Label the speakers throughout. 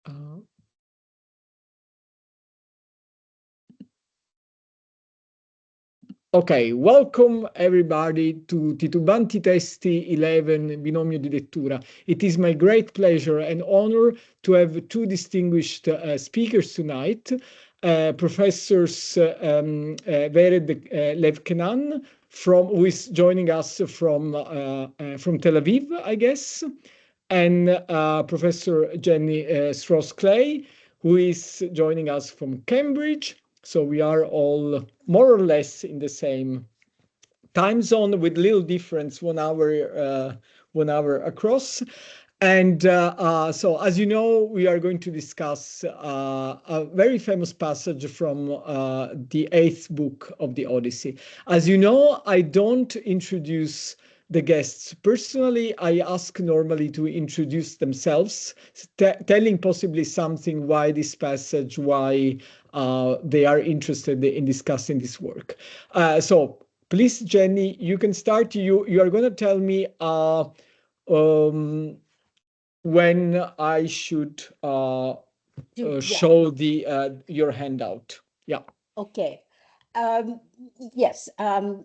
Speaker 1: Uh, ok, welcome everybody to Titubanti Testi 11 Binomio di lettura. It is my great pleasure and honor to have two distinguished speakers tonight, Professors Vered Kenaan, who is joining us from Tel Aviv, I guess, and Professor Jenny Strauss, who is joining us from Cambridge. So we are all more or less in the same time zone with little difference, 1 hour across. And so, as you know, we are going to discuss a very famous passage from the 8th book of the Odyssey. As you know, I don't introduce the guests personally. I ask normally to introduce themselves, telling possibly something why this passage, why they are interested in discussing this work. So please, Jenny, you can start. You are going to tell me um, when I should show the your handout. Yeah.
Speaker 2: Okay. Yes, I'm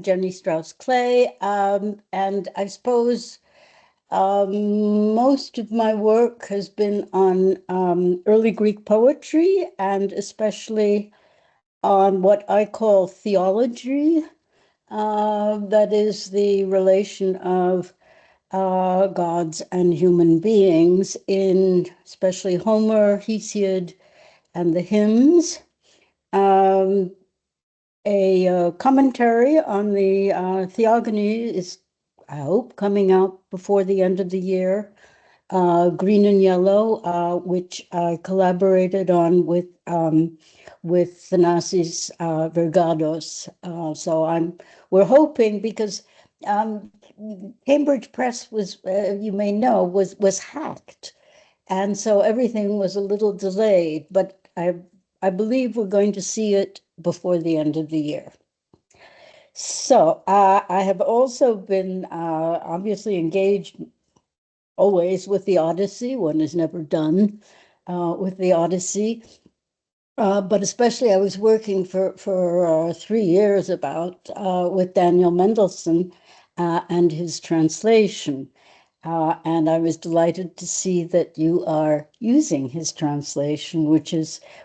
Speaker 2: Jenny Strauss Clay, and I suppose most of my work has been on early Greek poetry, and especially on what I call theology, that is the relation of gods and human beings in especially Homer, Hesiod, and the hymns. Um, a commentary on the Theogony is, I hope, coming out before the end of the year. Green and Yellow, which I collaborated on with Thanasis Vergados. We're hoping, because um, Cambridge Press was, you may know, was hacked, and so everything was a little delayed. But I believe we're going to see it before the end of the year. So I have also been obviously engaged always with the Odyssey. One is never done with the Odyssey. But especially I was working for 3 years about with Daniel Mendelssohn and his translation. And I was delighted to see that you are using his translation, which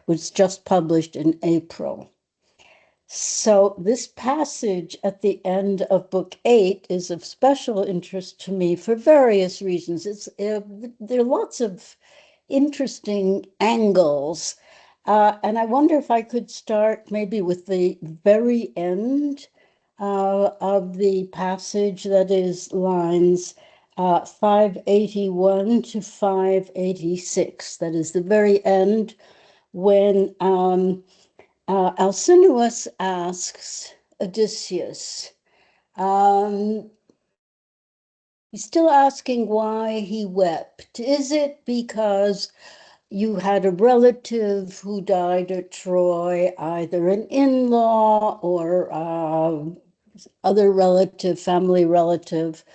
Speaker 2: was just published in April. So this passage at the end of Book 8 is of special interest to me for various reasons. There are lots of interesting angles, and I wonder if I could start maybe with the very end of the passage, that is lines 581 to 586. That is the very end, when Alcinous asks Odysseus, um, he's still asking why he wept. Is it because you had a relative who died at Troy, either an in-law or other relative, family relative?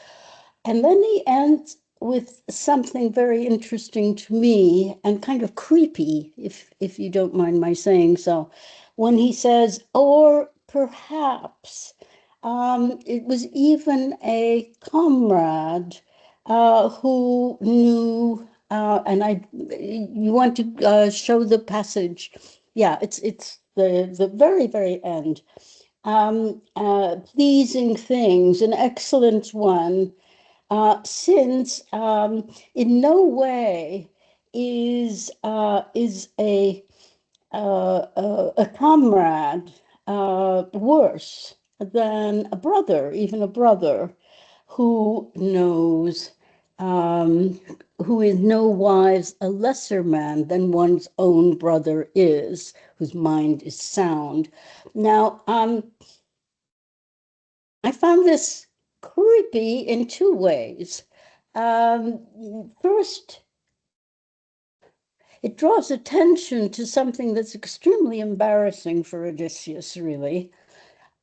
Speaker 2: And then he ends with something very interesting to me and kind of creepy, if you don't mind my saying so, when he says, or perhaps it was even a comrade who knew, and you want to show the passage? Yeah, it's the very, very end. Pleasing things, an excellent one, since in no way is a comrade worse than a brother, even a brother who knows, um, who is no wise a lesser man than one's own brother is, whose mind is sound. Now, I found this creepy in two ways. First, it draws attention to something that's extremely embarrassing for Odysseus, really.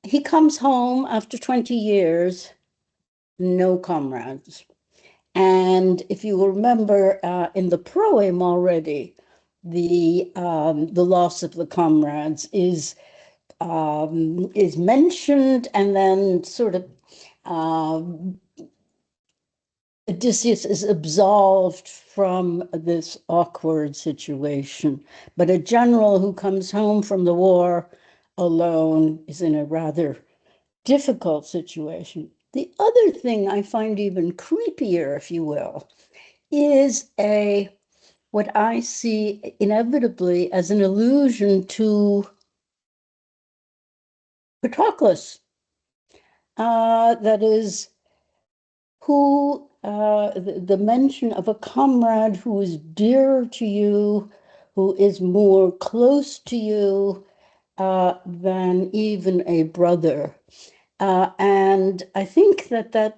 Speaker 2: He comes home after 20 years, no comrades. And if you remember in the proem already, the loss of the comrades is mentioned, and then sort of Odysseus is absolved from this awkward situation. But a general who comes home from the war alone is in a rather difficult situation. The other thing I find even creepier, if you will, is what I see inevitably as an allusion to Patroclus. That is, the mention of a comrade who is dearer to you, who is more close to you than even a brother. And I think that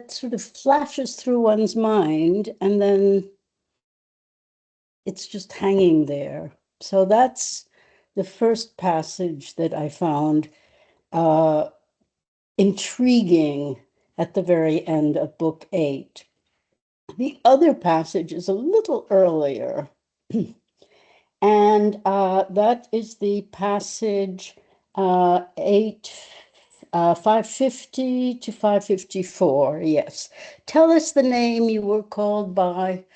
Speaker 2: sort of flashes through one's mind, and then it's just hanging there. So that's the first passage that I found intriguing at the very end of Book 8. The other passage is a little earlier, and that is the passage 550 to 554. Yes. Tell us the name you were called by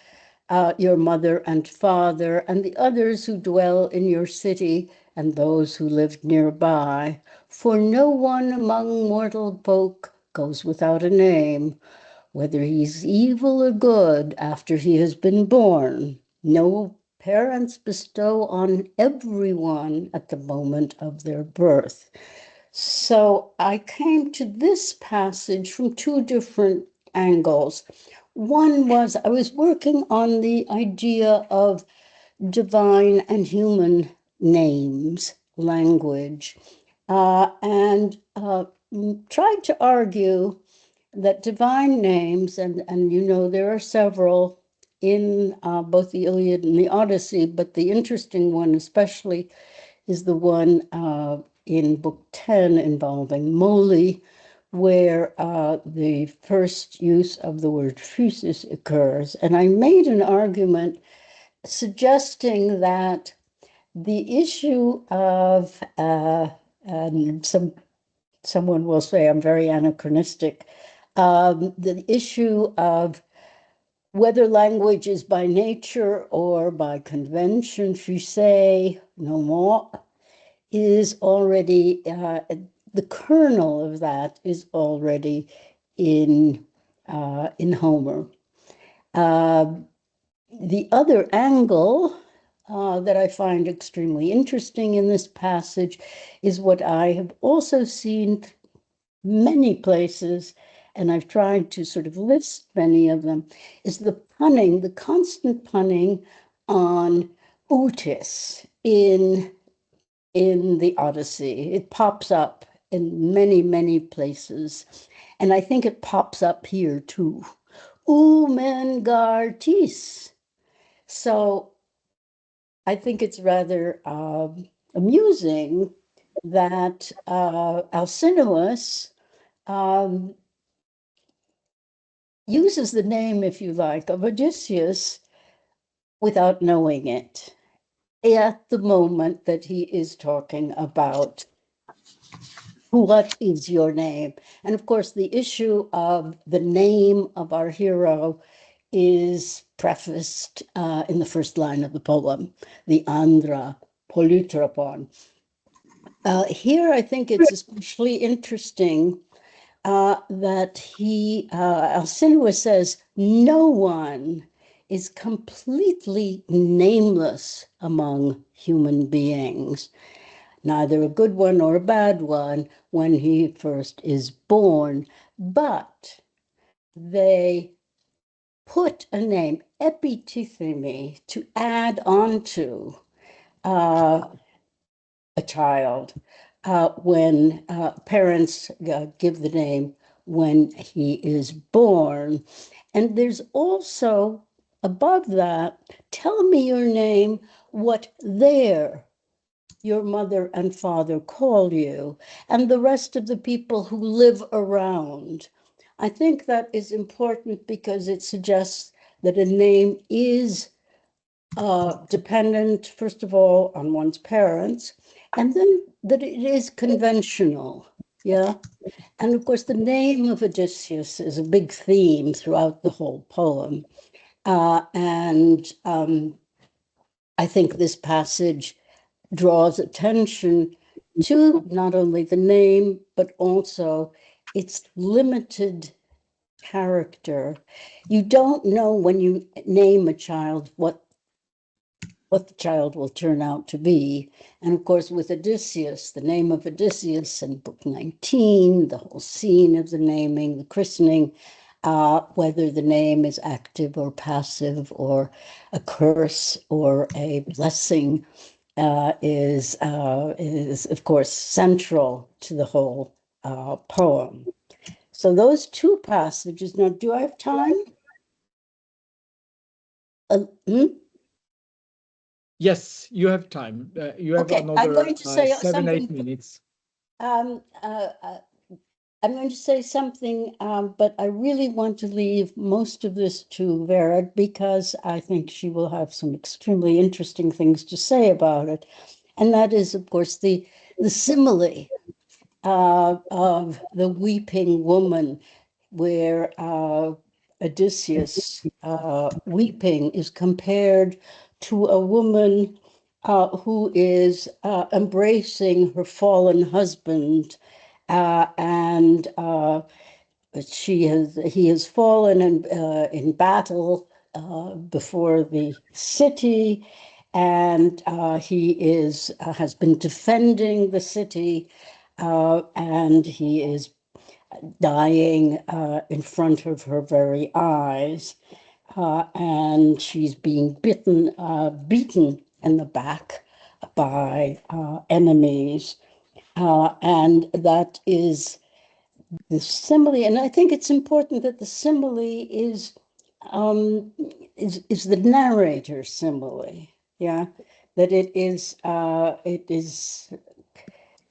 Speaker 2: your mother and father, and the others who dwell in your city, and those who lived nearby. For no one among mortal folk goes without a name, whether he's evil or good after he has been born. No parents bestow on everyone at the moment of their birth. So I came to this passage from two different angles. One was I was working on the idea of divine and human names, language, and tried to argue that divine names, and you know, there are several in both the Iliad and the Odyssey, but the interesting one especially is the one in Book 10 involving Moli, where the first use of the word physis occurs. And I made an argument suggesting that the issue of, and someone will say I'm very anachronistic, the issue of whether language is by nature or by convention, fusé, no more, is already, the kernel of that is already in Homer. The other angle that I find extremely interesting in this passage is what I have also seen many places, and I've tried to sort of list many of them, is the punning, the constant punning on Otis in the Odyssey. It pops up in many, many places. And I think it pops up here too. Umengartis. So I think it's rather amusing that Alcinous uses the name, if you like, of Odysseus without knowing it at the moment that he is talking about what is your name. And of course, the issue of the name of our hero is prefaced in the first line of the poem, the Andra Polytropon. Here, I think it's especially interesting that Alcinous says, no one is completely nameless among human beings, neither a good one or a bad one when he first is born, but they put a name, epithyme, to add onto a child when parents give the name when he is born. And there's also above that, tell me your name, what your mother and father call you, and the rest of the people who live around I think that is important because it suggests that a name is dependent, first of all, on one's parents, and then that it is conventional. Yeah. And of course, the name of Odysseus is a big theme throughout the whole poem. And I think this passage draws attention to not only the name, but also its limited character. You don't know when you name a child what the child will turn out to be. And of course, with Odysseus, the name of Odysseus in book 19, the whole scene of the naming, the christening, whether the name is active or passive or a curse or a blessing, is of course central to the whole poem. So those two passages. Now, do I have time? Hmm?
Speaker 1: Yes, you have time. You have
Speaker 2: Okay, I'm
Speaker 1: another
Speaker 2: going to say
Speaker 1: 7, 8
Speaker 2: something.
Speaker 1: minutes.
Speaker 2: Um, uh, uh, I'm going to say something, but I really want to leave most of this to Vera because I think she will have some extremely interesting things to say about it. And that is, of course, the simile of the weeping woman, where Odysseus weeping is compared to a woman who is embracing her fallen husband, and he has fallen in battle before the city, and he has been defending the city, and he is dying in front of her very eyes, and she's being beaten in the back by enemies, and that is the simile. And I think it's important that the simile um, is the narrator's simile. Yeah, that it is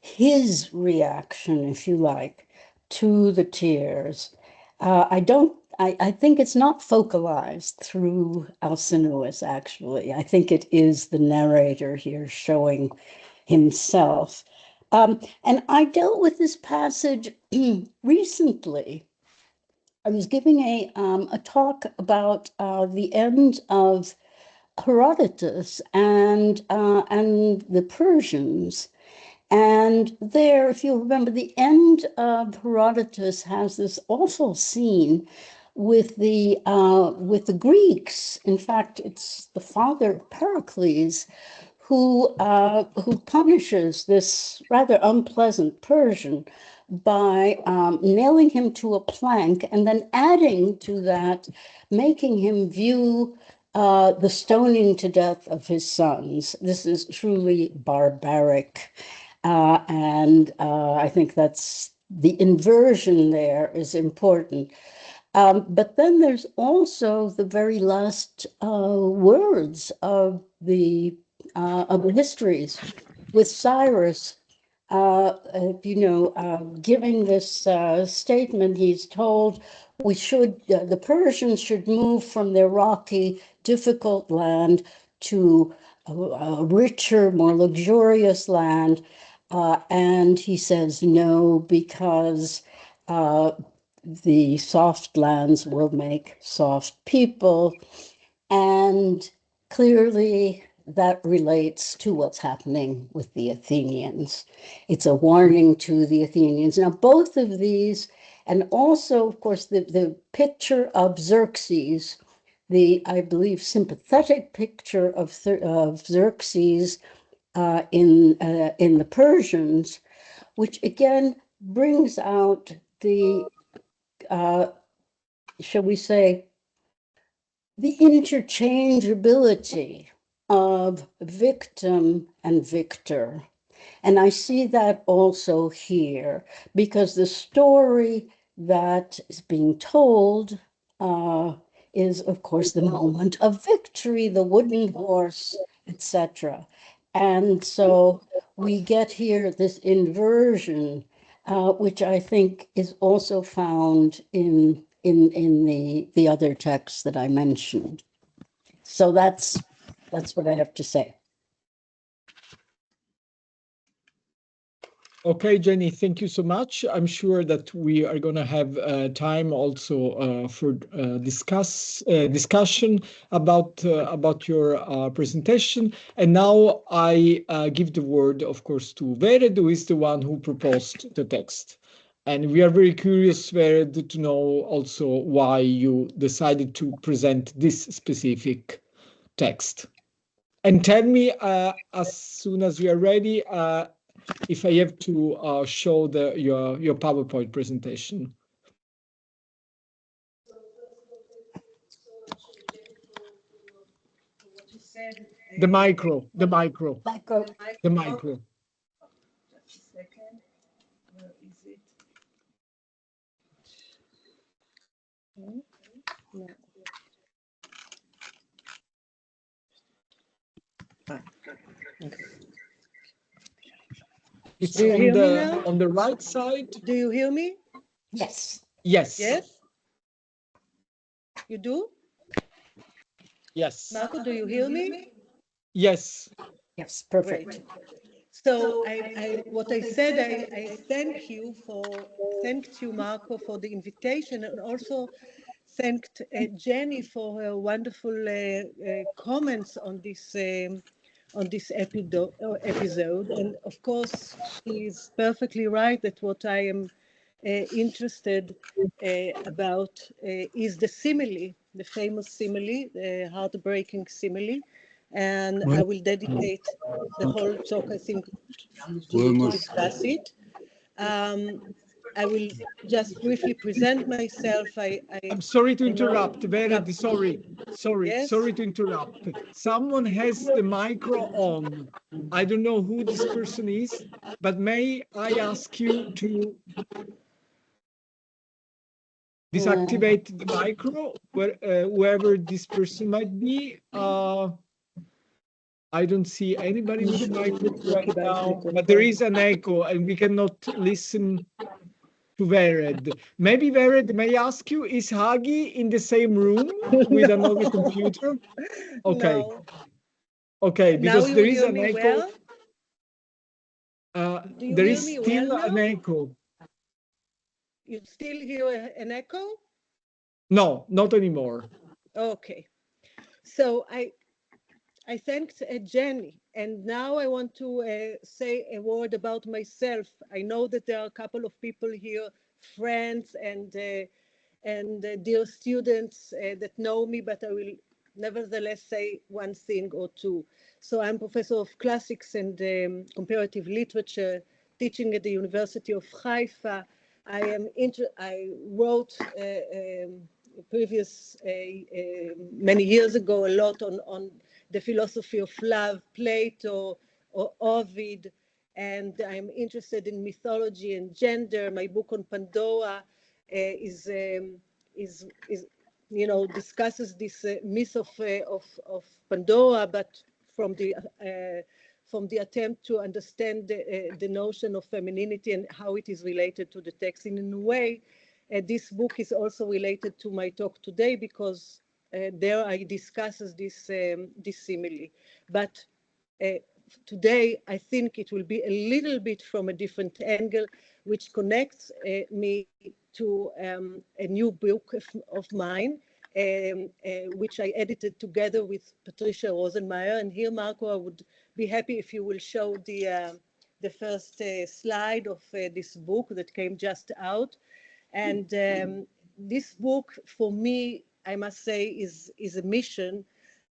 Speaker 2: his reaction, if you like, to the tears. I think it's not focalized through Alcinous, actually. I think it is the narrator here showing himself. And I dealt with this passage recently. I was giving a talk about the end of Herodotus and the Persians. And there, if you remember, the end of Herodotus has this awful scene with the Greeks. In fact, it's the father Pericles who punishes this rather unpleasant Persian by nailing him to a plank and then adding to that, making him view the stoning to death of his sons. This is truly barbaric. And I think that's the inversion there is important. But then there's also the very last words of the histories with Cyrus. Giving this statement, he's told the Persians should move from their rocky, difficult land to a richer, more luxurious land. And he says no, because uh, the soft lands will make soft people. And clearly, that relates to what's happening with the Athenians. It's a warning to the Athenians. Now, both of these, and also, of course, the picture of Xerxes, I believe, sympathetic picture of Xerxes in the Persians, which again brings out the, uh, shall we say, the interchangeability of victim and victor. And I see that also here, because the story that is being told is, of course, the moment of victory, the wooden horse, etc. And so we get here this inversion which I think is also found in the other texts that I mentioned. So that's what I have to say.
Speaker 1: Okay, Jenny, thank you so much. I'm sure that we are going to have time also for discussion about your presentation. And now I give the word, of course, to Vered, who is the one who proposed the text. And we are very curious, Vered, to know also why you decided to present this specific text. And tell me as soon as you are ready. If I have to show your PowerPoint presentation. The micro.
Speaker 2: Micro.
Speaker 1: The micro.
Speaker 3: Just a second. Where is it? No.
Speaker 1: It's
Speaker 3: Do you hear me now?
Speaker 1: on the right side.
Speaker 3: Do you hear me?
Speaker 2: Yes.
Speaker 1: Yes.
Speaker 3: Yes? You do?
Speaker 1: Yes.
Speaker 3: Marco, do you hear me?
Speaker 1: Yes.
Speaker 2: Yes, perfect.
Speaker 3: Great. So what I said, I thanked you, Marco, for the invitation, and also thanked Jenny for her wonderful comments on this episode. And of course, she is perfectly right that what I am interested about is the simile, the famous simile, the heartbreaking simile. And I will dedicate the whole talk, I think, to discuss it. I will just briefly present myself.
Speaker 1: I'm sorry to
Speaker 3: I know-
Speaker 1: interrupt. Vered,
Speaker 3: Yes?
Speaker 1: sorry to interrupt. Someone has the micro on. I don't know who this person is, but may I ask you to deactivate the micro, wherever this person might be? I don't see anybody with the micro right now, but there is an echo and we cannot listen to Vered. Maybe Vered, may I ask you, is Hagi in the same room with another computer? Okay.
Speaker 3: No.
Speaker 1: Okay,
Speaker 3: Now
Speaker 1: because
Speaker 3: you
Speaker 1: there is
Speaker 3: hear
Speaker 1: an
Speaker 3: me
Speaker 1: echo.
Speaker 3: well? Do you
Speaker 1: There
Speaker 3: hear
Speaker 1: is
Speaker 3: me
Speaker 1: still
Speaker 3: well
Speaker 1: an
Speaker 3: now?
Speaker 1: echo.
Speaker 3: You still hear an echo?
Speaker 1: No, not anymore.
Speaker 3: Okay. So I thanked Jenny, and now I want to say a word about myself. I know that there are a couple of people here, friends and dear students that know me, but I will nevertheless say one thing or two. So I'm professor of classics and comparative literature, teaching at the University of Haifa. I wrote many years ago a lot on the philosophy of love, Plato or Ovid, and I'm interested in mythology and gender. My book on Pandora is discusses this myth of Pandora, but from the attempt to understand the notion of femininity and how it is related to the text. In a way, this book is also related to my talk today because there I discusses this simile. But today I think it will be a little bit from a different angle, which connects me to a new book of mine, which I edited together with Patricia Rosenmeyer. And here, Marco, I would be happy if you will show the first slide of this book that came just out. And this book, for me, I must say, is a mission.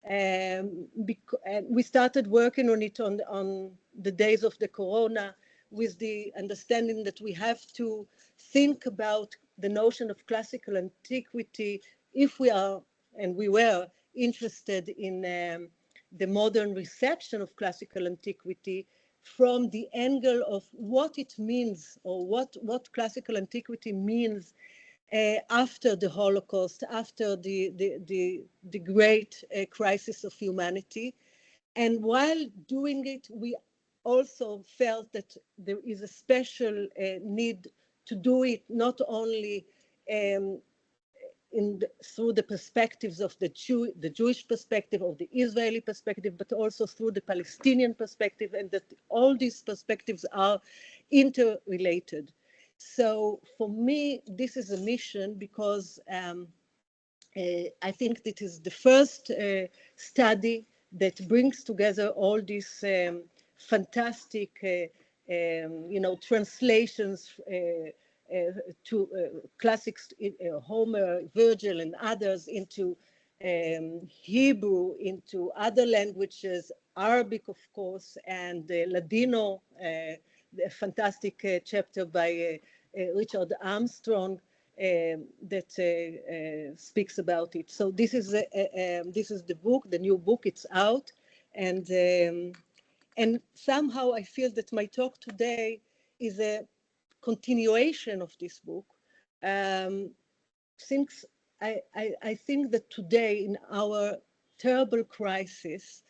Speaker 3: We started working on it on the days of the corona, with the understanding that we have to think about the notion of classical antiquity if we are, and we were, interested in the modern reception of classical antiquity from the angle of what it means, or what classical antiquity means after the Holocaust, after the great crisis of humanity. And while doing it, we also felt that there is a special need to do it not only through the perspectives of the Jewish perspective, or the Israeli perspective, but also through the Palestinian perspective, and that all these perspectives are interrelated. So for me, this is a mission because I think that is the first study that brings together all these fantastic, translations to classics, Homer, Virgil, and others, into Hebrew, into other languages, Arabic, of course, and Ladino, the fantastic chapter by Richard Armstrong, that speaks about it. So this is the book, the new book. It's out, and somehow I feel that my talk today is a continuation of this book. Since I think that today, in our terrible crisis,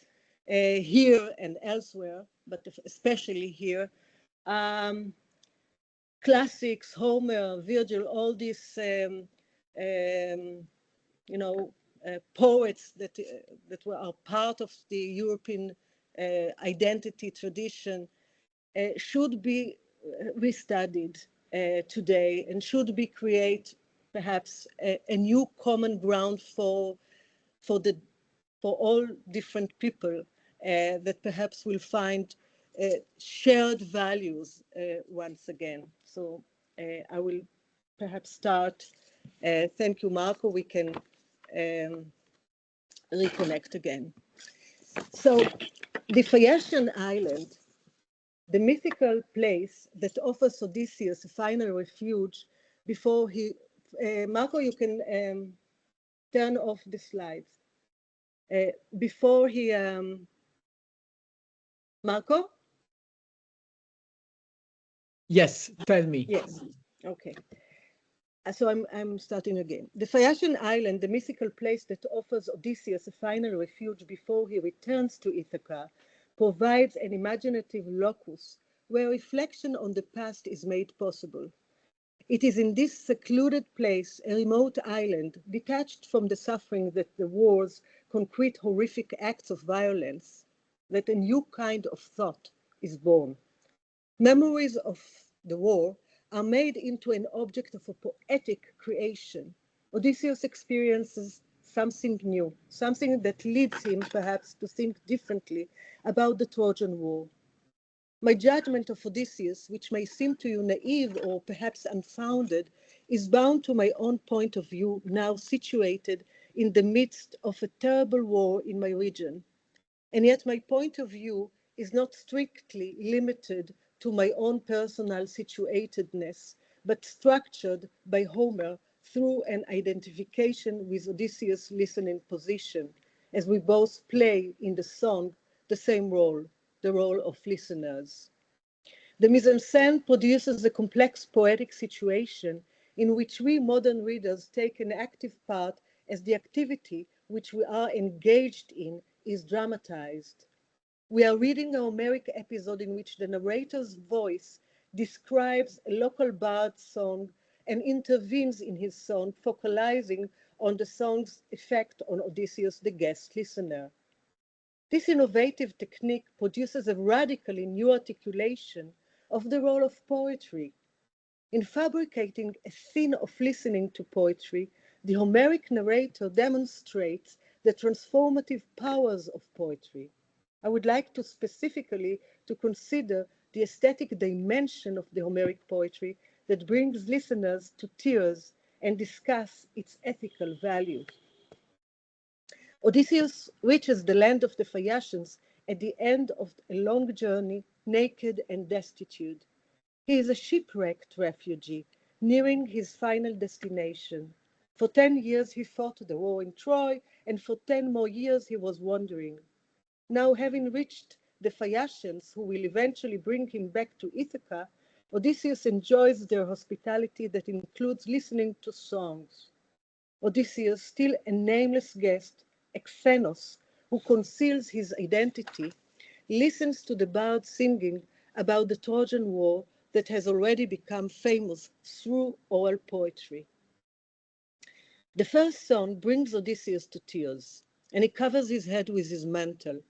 Speaker 3: here and elsewhere, but especially here, classics, Homer, Virgil, all these poets that are part of the European identity tradition should be restudied today, and should be create perhaps a new common ground for all different people that perhaps will find shared values once again. So I will perhaps start. Thank you, Marco. We can reconnect again. So the Phaeacian island, the mythical place that offers Odysseus a final refuge before he... Marco, you can turn off the slides. Before he... Marco?
Speaker 1: Yes, tell me.
Speaker 3: Yes, okay. So I'm starting again. The Phaeacian island, the mythical place that offers Odysseus a final refuge before he returns to Ithaca, provides an imaginative locus where reflection on the past is made possible. It is in this secluded place, a remote island, detached from the suffering that the war's concrete horrific acts of violence, that a new kind of thought is born. Memories of the war are made into an object of a poetic creation. Odysseus experiences something new, something that leads him perhaps to think differently about the Trojan War. My judgment of Odysseus, which may seem to you naive or perhaps unfounded, is bound to my own point of view, now situated in the midst of a terrible war in my region. And yet my point of view is not strictly limited to my own personal situatedness, but structured by Homer through an identification with Odysseus' listening position, as we both play in the song the same role, the role of listeners. The mise-en-scène produces a complex poetic situation in which we modern readers take an active part as the activity which we are engaged in is dramatized. We are reading a Homeric episode in which the narrator's voice describes a local bard's song and intervenes in his song, focalizing on the song's effect on Odysseus, the guest listener. This innovative technique produces a radically new articulation of the role of poetry. In fabricating a scene of listening to poetry, the Homeric narrator demonstrates the transformative powers of poetry. I would like to specifically to consider the aesthetic dimension of the Homeric poetry that brings listeners to tears and discuss its ethical value. Odysseus reaches the land of the Phaeacians at the end of a long journey, naked and destitute. He is a shipwrecked refugee, nearing his final destination. For 10 years he fought the war in Troy, and for 10 more years he was wandering. Now, having reached the Phaeacians, who will eventually bring him back to Ithaca, Odysseus enjoys their hospitality that includes listening to songs. Odysseus, still a nameless guest, Xenos, who conceals his identity, listens to the bard singing about the Trojan War that has already become famous through oral poetry. The first song brings Odysseus to tears, and he covers his head with his mantle.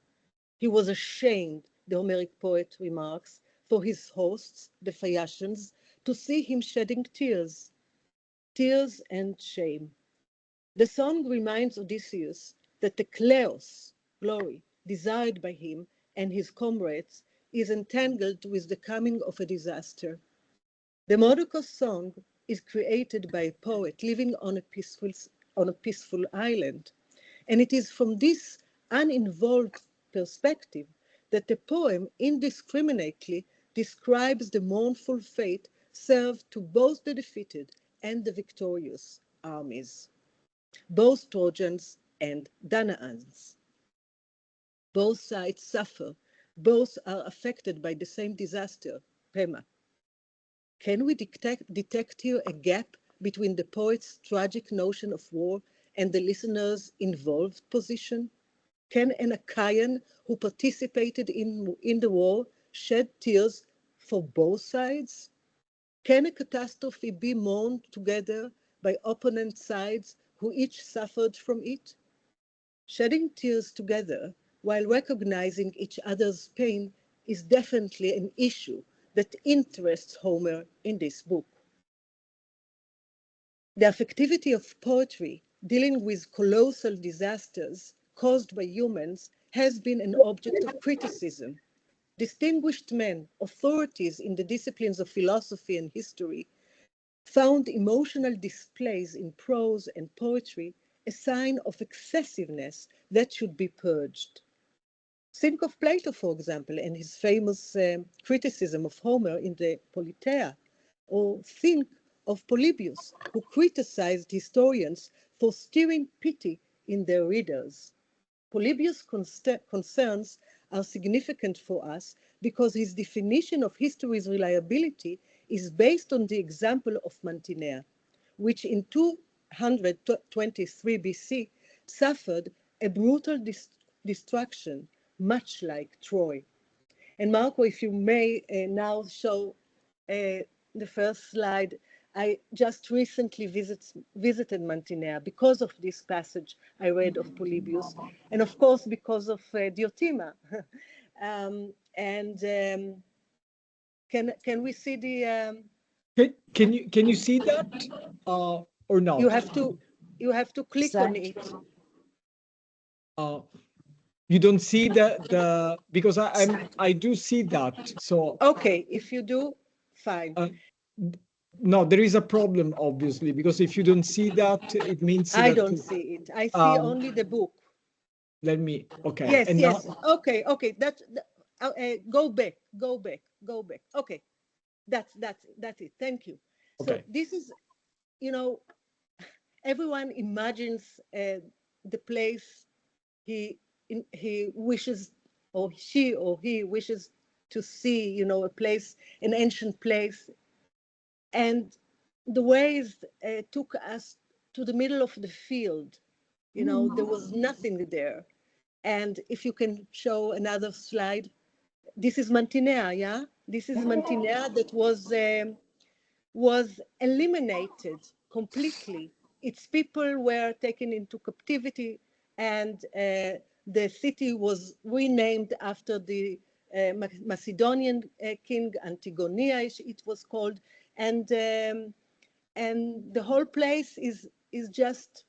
Speaker 3: He was ashamed, the Homeric poet remarks, for his hosts, the Phaeacians, to see him shedding tears. Tears and shame. The song reminds Odysseus that the kleos, glory, desired by him and his comrades, is entangled with the coming of a disaster. The Modocus song is created by a poet living on a peaceful island, and it is from this uninvolved perspective that the poem indiscriminately describes the mournful fate served to both the defeated and the victorious armies, both Trojans and Danaans. Both sides suffer, both are affected by the same disaster, Pema. Can we detect here a gap between the poet's tragic notion of war and the listener's involved position? Can an Achaean who participated in the war shed tears for both sides? Can a catastrophe be mourned together by opponent sides who each suffered from it? Shedding tears together while recognizing each other's pain is definitely an issue that interests Homer in this book. The affectivity of poetry dealing with colossal disasters caused by humans has been an object of criticism. Distinguished men, authorities in the disciplines of philosophy and history, found emotional displays in prose and poetry a sign of excessiveness that should be purged. Think of Plato, for example, and his famous criticism of Homer in the Politeia, or think of Polybius, who criticized historians for stirring pity in their readers. Polybius' concerns are significant for us because his definition of history's reliability is based on the example of Mantinea, which in 223 BC suffered a brutal destruction, much like Troy. And Marco, if you may now show the first slide. I just recently visited Mantinea because of this passage I read of Polybius, and of course because of Diotima. Can we see the?
Speaker 1: Can you see that or not?
Speaker 3: You have to click on it.
Speaker 1: You don't see the because I do see that. So
Speaker 3: okay, if you do, fine.
Speaker 1: No, there is a problem, obviously, because if you don't see that, it means
Speaker 3: I
Speaker 1: that
Speaker 3: don't see it. I see only the book.
Speaker 1: Let me. Okay.
Speaker 3: Yes,
Speaker 1: and
Speaker 3: yes.
Speaker 1: Now,
Speaker 3: okay. Go back. Okay, that's it. Thank you.
Speaker 1: okay.
Speaker 3: So this is, everyone imagines the place he wishes, or he wishes to see, a place, an ancient place, and the waves took us to the middle of the field. There was nothing there. And if you can show another slide, this is Mantinea, yeah? This is Mantinea that was eliminated completely. Its people were taken into captivity, and the city was renamed after the Macedonian king, Antigonia, it was called, and the whole place is just,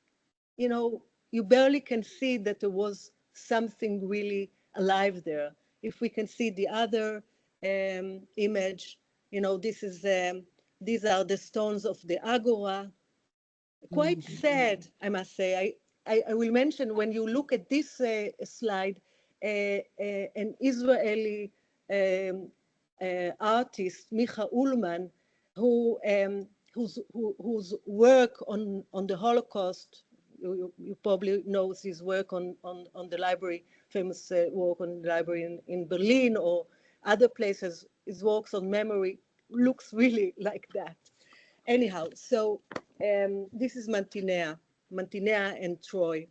Speaker 3: you barely can see that there was something really alive there. If we can see the other image, these are the stones of the Agora. Quite sad, I must say. I will mention, when you look at this slide, an Israeli artist, Micha Ullman, whose work on the Holocaust, you probably know his work on the library, famous work on the library in Berlin or other places. His works on memory looks really like that. Anyhow, so this is Mantinea and Troy.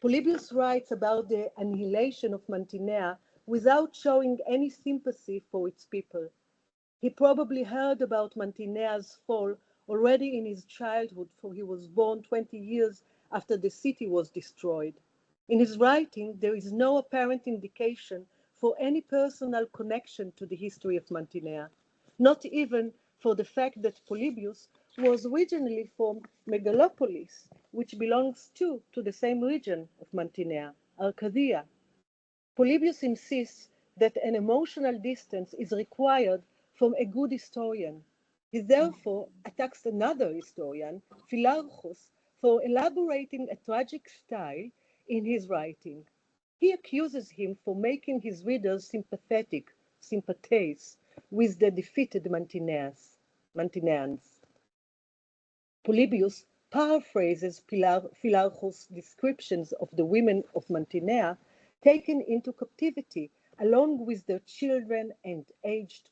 Speaker 3: Polybius writes about the annihilation of Mantinea without showing any sympathy for its people. He probably heard about Mantinea's fall already in his childhood, for he was born 20 years after the city was destroyed. In his writing, there is no apparent indication for any personal connection to the history of Mantinea, not even for the fact that Polybius was originally from Megalopolis, which belongs to the same region of Mantinea, Arcadia. Polybius insists that an emotional distance is required from a good historian. He therefore attacks another historian, Philarchus, for elaborating a tragic style in his writing. He accuses him for making his readers sympathize with the defeated Mantineans. Polybius paraphrases Philarchus' descriptions of the women of Mantinea taken into captivity along with their children and aged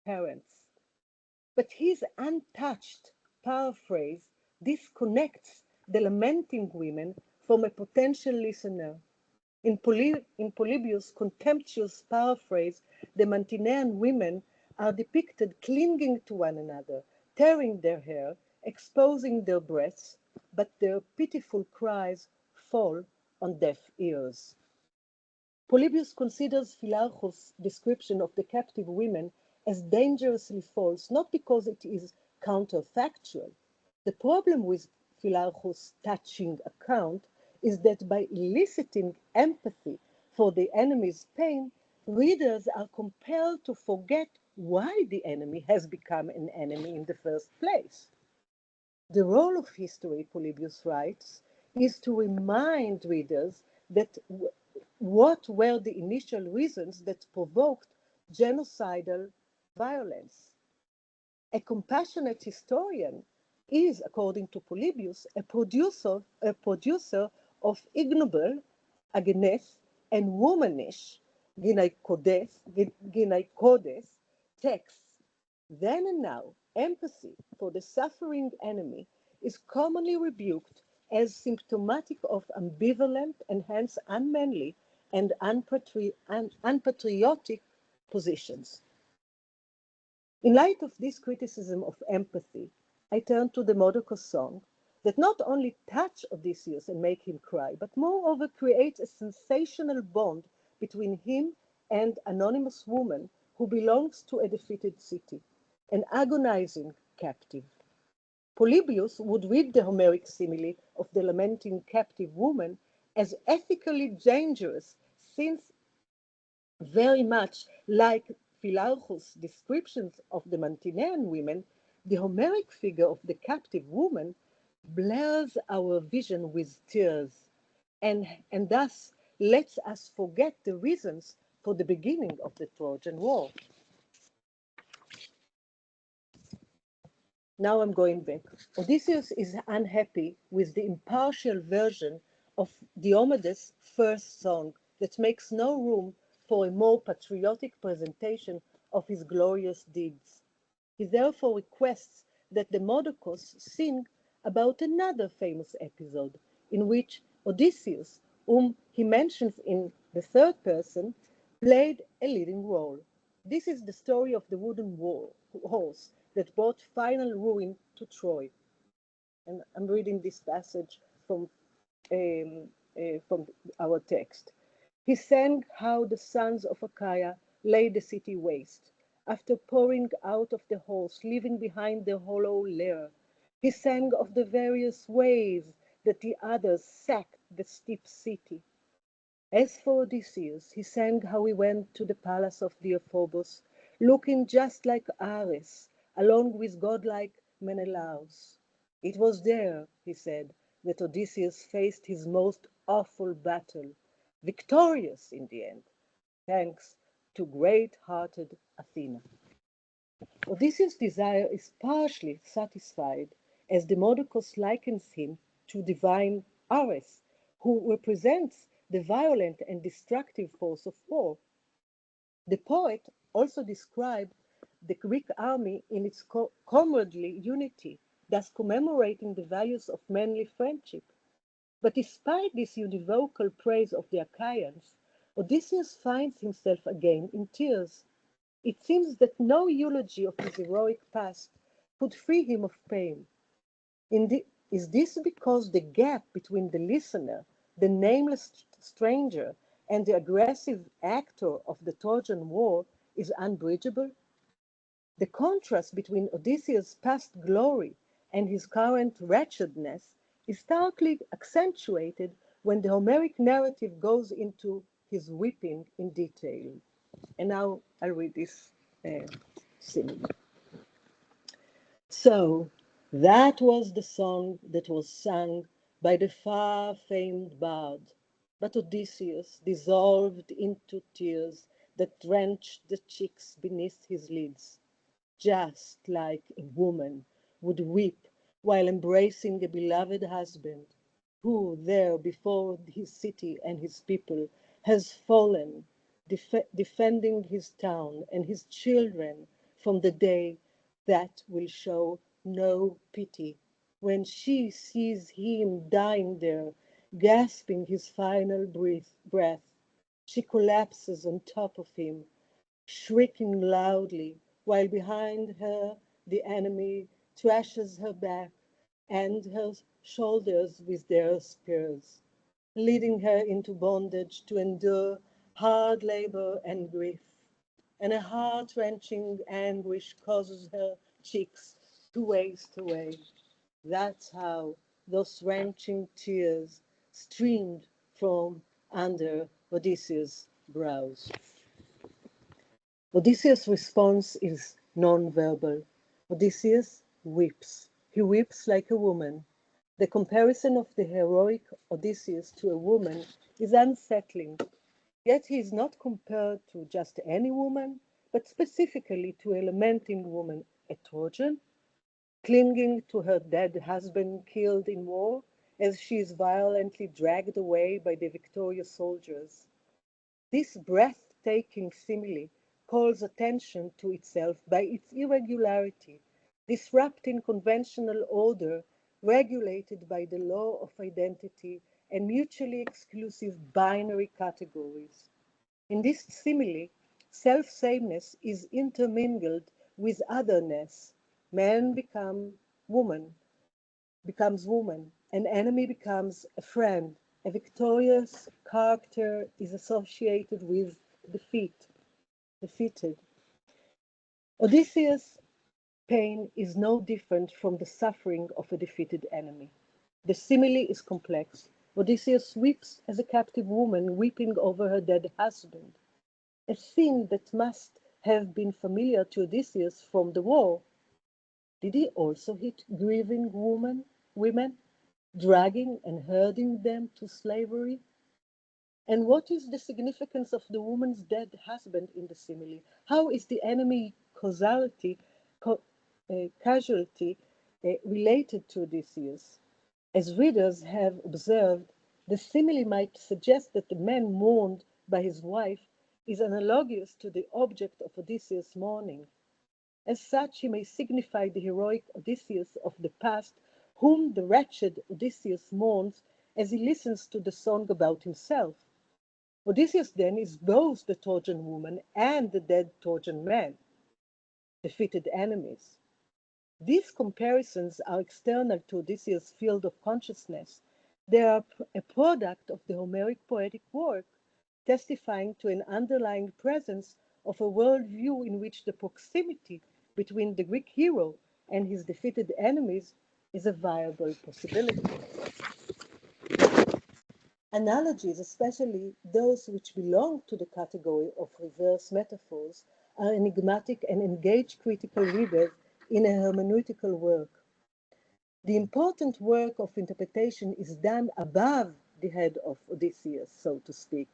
Speaker 3: parents. But his untouched paraphrase disconnects the lamenting women from a potential listener. In Polybius' contemptuous paraphrase, the Mantinean women are depicted clinging to one another, tearing their hair, exposing their breasts, but their pitiful cries fall on deaf ears. Polybius considers Philarchus' description of the captive women as dangerously false, not because it is counterfactual. The problem with Philarchus' touching account is that by eliciting empathy for the enemy's pain, readers are compelled to forget why the enemy has become an enemy in the first place. The role of history, Polybius writes, is to remind readers that what were the initial reasons that provoked genocidal violence. A compassionate historian is, according to Polybius, a producer of ignoble, agenes, and womanish, gynaikodes texts. Then and now, empathy for the suffering enemy is commonly rebuked as symptomatic of ambivalent and hence unmanly and unpatriotic positions. In light of this criticism of empathy, I turn to the Modocus song that not only touch Odysseus and make him cry, but moreover creates a sensational bond between him and anonymous woman who belongs to a defeated city, an agonizing captive. Polybius would read the Homeric simile of the lamenting captive woman as ethically dangerous, since very much like Philarchus' descriptions of the Mantinean women, the Homeric figure of the captive woman blurs our vision with tears and thus lets us forget the reasons for the beginning of the Trojan War. Now I'm going back. Odysseus is unhappy with the impartial version of Diomedes' first song that makes no room for a more patriotic presentation of his glorious deeds. He therefore requests that the Modocus sing about another famous episode in which Odysseus, whom he mentions in the third person, played a leading role. This is the story of the wooden horse that brought final ruin to Troy. And I'm reading this passage from our text. He sang how the sons of Achaia laid the city waste, after pouring out of the horse, leaving behind the hollow lair. He sang of the various ways that the others sacked the steep city. As for Odysseus, he sang how he went to the palace of Deiphobus, looking just like Ares, along with godlike Menelaus. It was there, he said, that Odysseus faced his most awful battle, victorious in the end, thanks to great-hearted Athena. Odysseus' desire is partially satisfied as Demodocus likens him to divine Ares, who represents the violent and destructive force of war. The poet also described the Greek army in its comradely unity, thus commemorating the values of manly friendship. But despite this univocal praise of the Achaeans, Odysseus finds himself again in tears. It seems that no eulogy of his heroic past could free him of pain. Is this because the gap between the listener, the nameless stranger, and the aggressive actor of the Trojan War is unbridgeable? The contrast between Odysseus' past glory and his current wretchedness is starkly accentuated when the Homeric narrative goes into his weeping in detail. And now I'll read this simile. So that was the song that was sung by the far-famed bard. But Odysseus dissolved into tears that drenched the cheeks beneath his lids, just like a woman would weep while embracing a beloved husband, who there before his city and his people has fallen, defending his town and his children from the day that will show no pity, when she sees him dying there, gasping his final breath. She collapses on top of him, shrieking loudly, while behind her the enemy thrashes her back and her shoulders with their spears, leading her into bondage to endure hard labor and grief. And a heart-wrenching anguish causes her cheeks to waste away. That's how those wrenching tears streamed from under Odysseus' brows. Odysseus' response is non-verbal. Odysseus weeps. He weeps like a woman. The comparison of the heroic Odysseus to a woman is unsettling, yet he is not compared to just any woman, but specifically to a lamenting woman, a Trojan, clinging to her dead husband killed in war as she is violently dragged away by the victorious soldiers. This breathtaking simile calls attention to itself by its irregularity, disrupting conventional order regulated by the law of identity and mutually exclusive binary categories. In this simile, self-sameness is intermingled with otherness. Man becomes woman, an enemy becomes a friend, a victorious character is associated with defeated. Odysseus' pain is no different from the suffering of a defeated enemy. The simile is complex. Odysseus weeps as a captive woman weeping over her dead husband, a scene that must have been familiar to Odysseus from the war. Did he also hit grieving women, dragging and herding them to slavery? And what is the significance of the woman's dead husband in the simile? How is the enemy casualty related to Odysseus? As readers have observed, the simile might suggest that the man mourned by his wife is analogous to the object of Odysseus' mourning. As such, he may signify the heroic Odysseus of the past, whom the wretched Odysseus mourns as he listens to the song about himself. Odysseus then is both the Trojan woman and the dead Trojan man, defeated enemies. These comparisons are external to Odysseus' field of consciousness. They are a product of the Homeric poetic work, testifying to an underlying presence of a worldview in which the proximity between the Greek hero and his defeated enemies is a viable possibility. Analogies, especially those which belong to the category of reverse metaphors, are enigmatic and engage critical readers in a hermeneutical work. The important work of interpretation is done above the head of Odysseus, so to speak.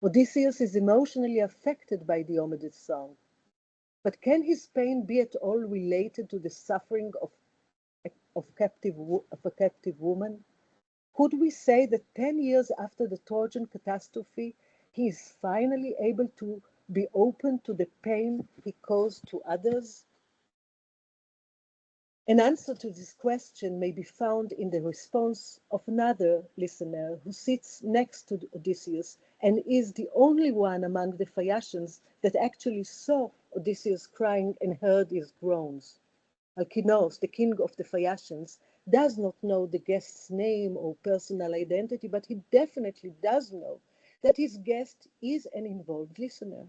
Speaker 3: Odysseus is emotionally affected by Diomedes' song, but can his pain be at all related to the suffering of a captive woman? Could we say that 10 years after the Trojan catastrophe, he is finally able to be open to the pain he caused to others? An answer to this question may be found in the response of another listener who sits next to Odysseus and is the only one among the Phaeacians that actually saw Odysseus crying and heard his groans. Alkinoos, the king of the Phaeacians, does not know the guest's name or personal identity, but he definitely does know that his guest is an involved listener.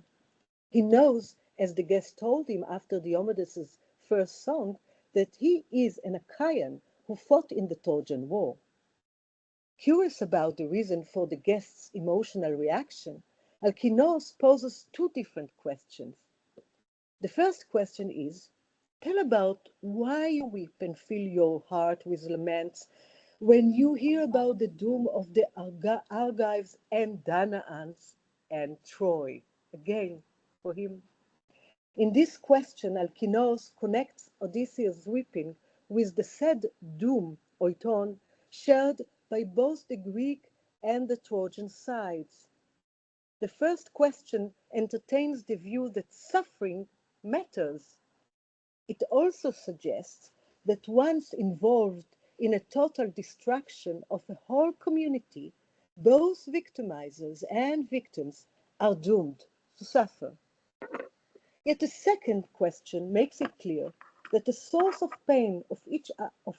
Speaker 3: He knows, as the guest told him after Diomedes' first song, that he is an Achaean who fought in the Trojan War. Curious about the reason for the guest's emotional reaction, Alkinoos poses two different questions. The first question is, tell about why you weep and fill your heart with laments when you hear about the doom of the Argives and Danaans and Troy. Again, for him. In this question, Alkinoos connects Odysseus' weeping with the sad doom, oiton, shared by both the Greek and the Trojan sides. The first question entertains the view that suffering matters. It also suggests that once involved in a total destruction of a whole community, both victimizers and victims are doomed to suffer. Yet the second question makes it clear that the source of pain of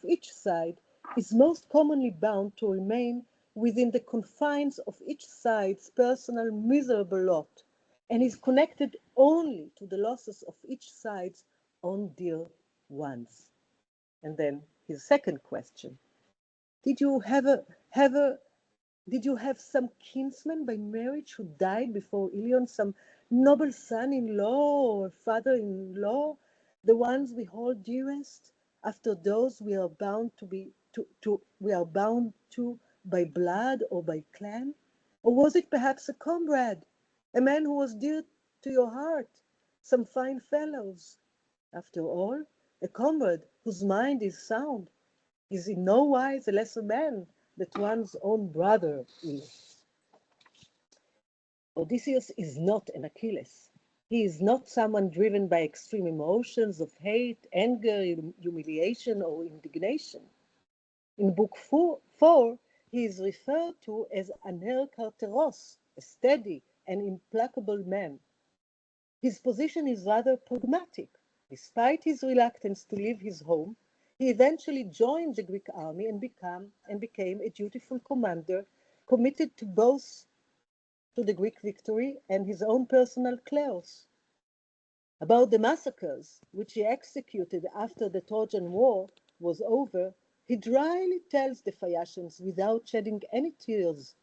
Speaker 3: each side is most commonly bound to remain within the confines of each side's personal miserable lot and is connected only to the losses of each side's own dear ones. And then his second question, did you did you have some kinsman by marriage who died before Ilion, some noble son-in-law or father-in-law, the ones we hold dearest, after those we are bound to by blood or by clan? Or was it perhaps a comrade, a man who was dear to your heart, some fine fellows? After all, a comrade whose mind is sound is in no wise a lesser man that one's own brother is. Odysseus is not an Achilles. He is not someone driven by extreme emotions of hate, anger, humiliation, or indignation. In book 4, he is referred to as Aner Karteros, a steady and implacable man. His position is rather pragmatic. Despite his reluctance to leave his home, he eventually joined the Greek army and became a dutiful commander, committed to both to the Greek victory and his own personal chaos. About the massacres which he executed after the Trojan War was over, he dryly tells the Phaeacians without shedding any tears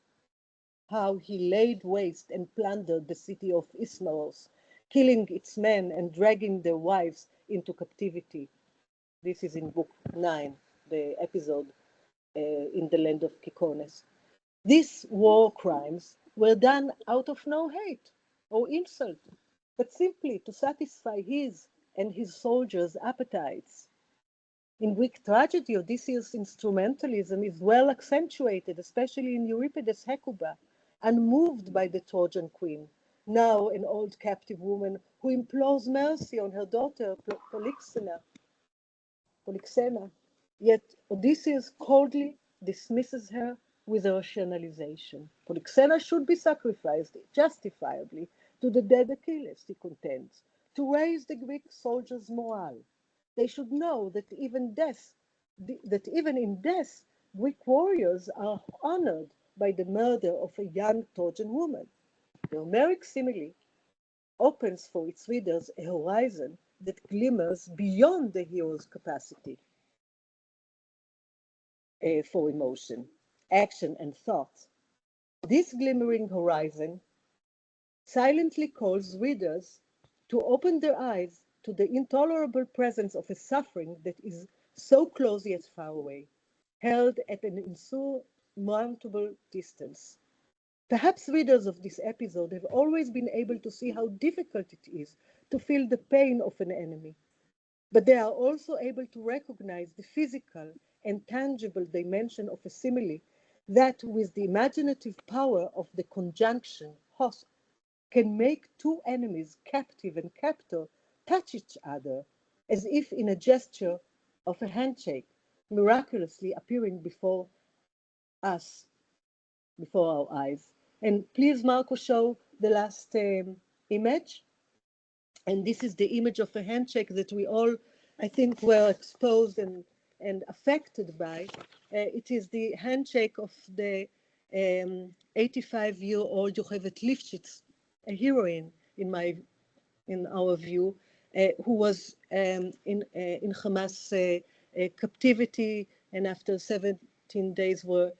Speaker 3: how he laid waste and plundered the city of Ismaros, killing its men and dragging their wives into captivity. This is in book 9, the episode in the land of Kikones. These war crimes were done out of no hate or insult, but simply to satisfy his and his soldiers' appetites. In Greek tragedy, Odysseus' instrumentalism is well accentuated, especially in Euripides' Hecuba, unmoved by the Trojan queen, now an old captive woman who implores mercy on her daughter Polyxena. Yet Odysseus coldly dismisses her with a rationalization. Polyxena should be sacrificed justifiably to the dead Achilles, he contends, to raise the Greek soldiers' morale. They should know that even in death, Greek warriors are honored by the murder of a young Trojan woman. The Homeric simile opens for its readers a horizon that glimmers beyond the hero's capacity for emotion, action, and thought. This glimmering horizon silently calls readers to open their eyes to the intolerable presence of a suffering that is so close yet far away, held at an insurmountable distance. Perhaps readers of this episode have always been able to see how difficult it is to feel the pain of an enemy, but they are also able to recognize the physical and tangible dimension of a simile that, with the imaginative power of the conjunction hos, can make two enemies, captive and captor, touch each other as if in a gesture of a handshake miraculously appearing before us, before our eyes. And please, Marco, show the last image. And this is the image of a handshake that we all, I think, were exposed and affected by. It is the handshake of the 85-year-old Yocheved Lifshitz, a heroine in our view, who was in Hamas captivity, and after 17 days were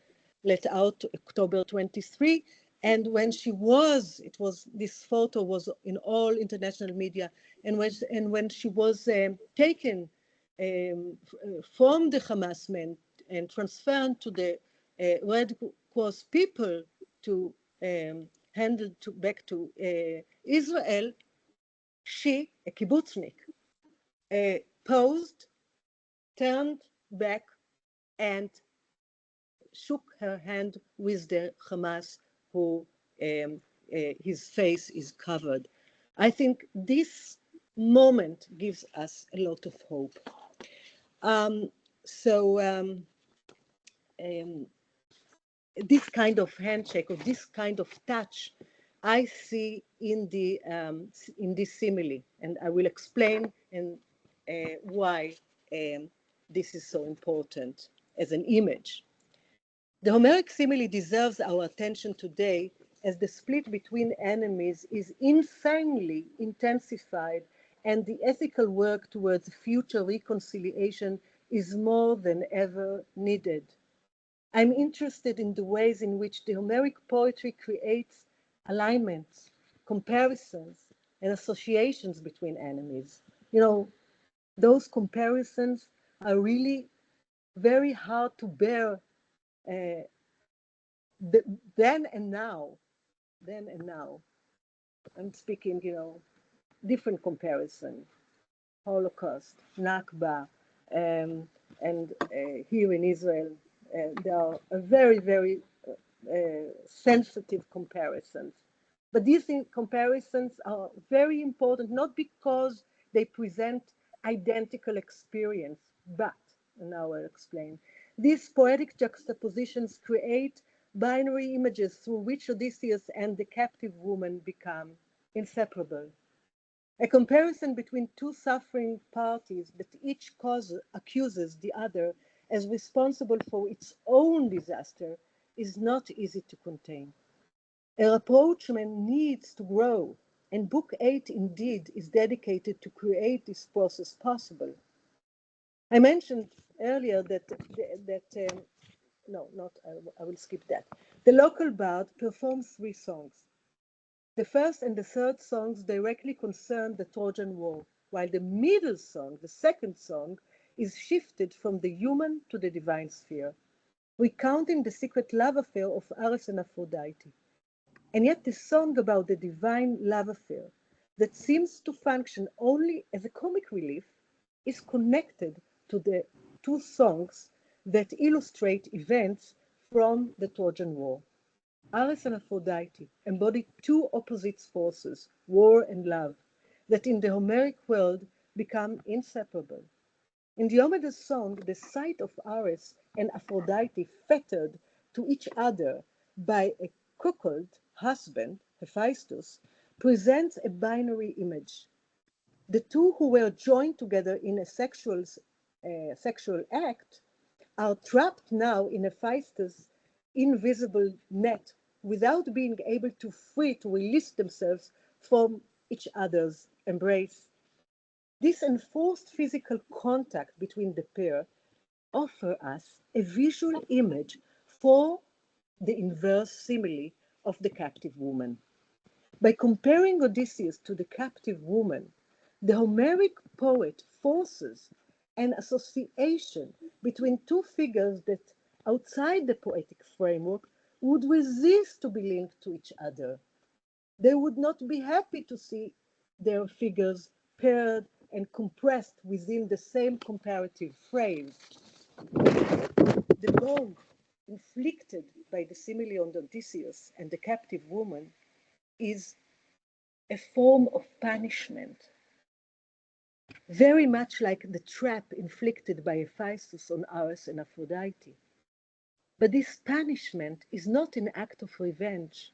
Speaker 3: let out October 23. And when she was, this photo was in all international media, and when she was taken from the Hamas men and transferred to the Red Cross people to handle back to Israel, she, a kibbutznik, paused, turned back, and shook her hand with the Hamas who his face is covered. I think this moment gives us a lot of hope. This kind of handshake or this kind of touch I see in this simile, and I will explain why this is so important as an image. The Homeric simile deserves our attention today as the split between enemies is insanely intensified and the ethical work towards future reconciliation is more than ever needed. I'm interested in the ways in which the Homeric poetry creates alignments, comparisons, and associations between enemies. You know, those comparisons are really very hard to bear then and now. I'm speaking, different comparison. Holocaust, Nakba, and here in Israel, there are very, very sensitive comparisons. But these comparisons are very important, not because they present identical experience, but, and now I'll explain, these poetic juxtapositions create binary images through which Odysseus and the captive woman become inseparable. A comparison between two suffering parties that each accuses the other as responsible for its own disaster is not easy to contain. A rapprochement needs to grow, and Book 8 indeed is dedicated to create this process possible. I mentioned earlier I will skip that. The local bard performs 3 songs. The first and the third songs directly concern the Trojan War, while the middle song, the second song, is shifted from the human to the divine sphere, recounting the secret love affair of Ares and Aphrodite. And yet the song about the divine love affair that seems to function only as a comic relief is connected to the 2 songs that illustrate events from the Trojan War. Ares and Aphrodite embody 2 opposite forces, war and love, that in the Homeric world become inseparable. In Diomedes' song, the sight of Ares and Aphrodite fettered to each other by a cuckold husband, Hephaestus, presents a binary image. The 2 who were joined together in a sexual act are trapped now in Hephaestus' invisible net without being able to release themselves from each other's embrace. This enforced physical contact between the pair offers us a visual image for the inverse simile of the captive woman. By comparing Odysseus to the captive woman, the Homeric poet forces an association between 2 figures that, outside the poetic framework, would resist to be linked to each other. They would not be happy to see their figures paired and compressed within the same comparative phrase. The blow inflicted by the simile on Odysseus and the captive woman is a form of punishment. very much like the trap inflicted by Hephaestus on Ares and Aphrodite. But this punishment is not an act of revenge.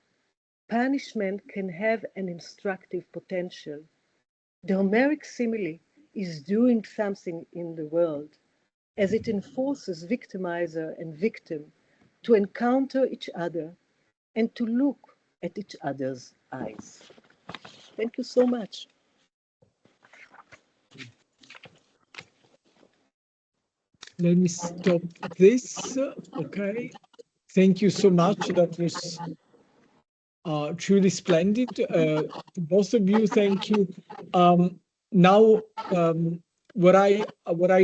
Speaker 3: Punishment can have an instructive potential. The Homeric simile is doing something in the world, as it enforces victimizer and victim to encounter each other and to look at each other's eyes. Thank you so much.
Speaker 1: Let me stop this. Okay. Thank you so much. That was truly splendid. To both of you, thank you. Now, what I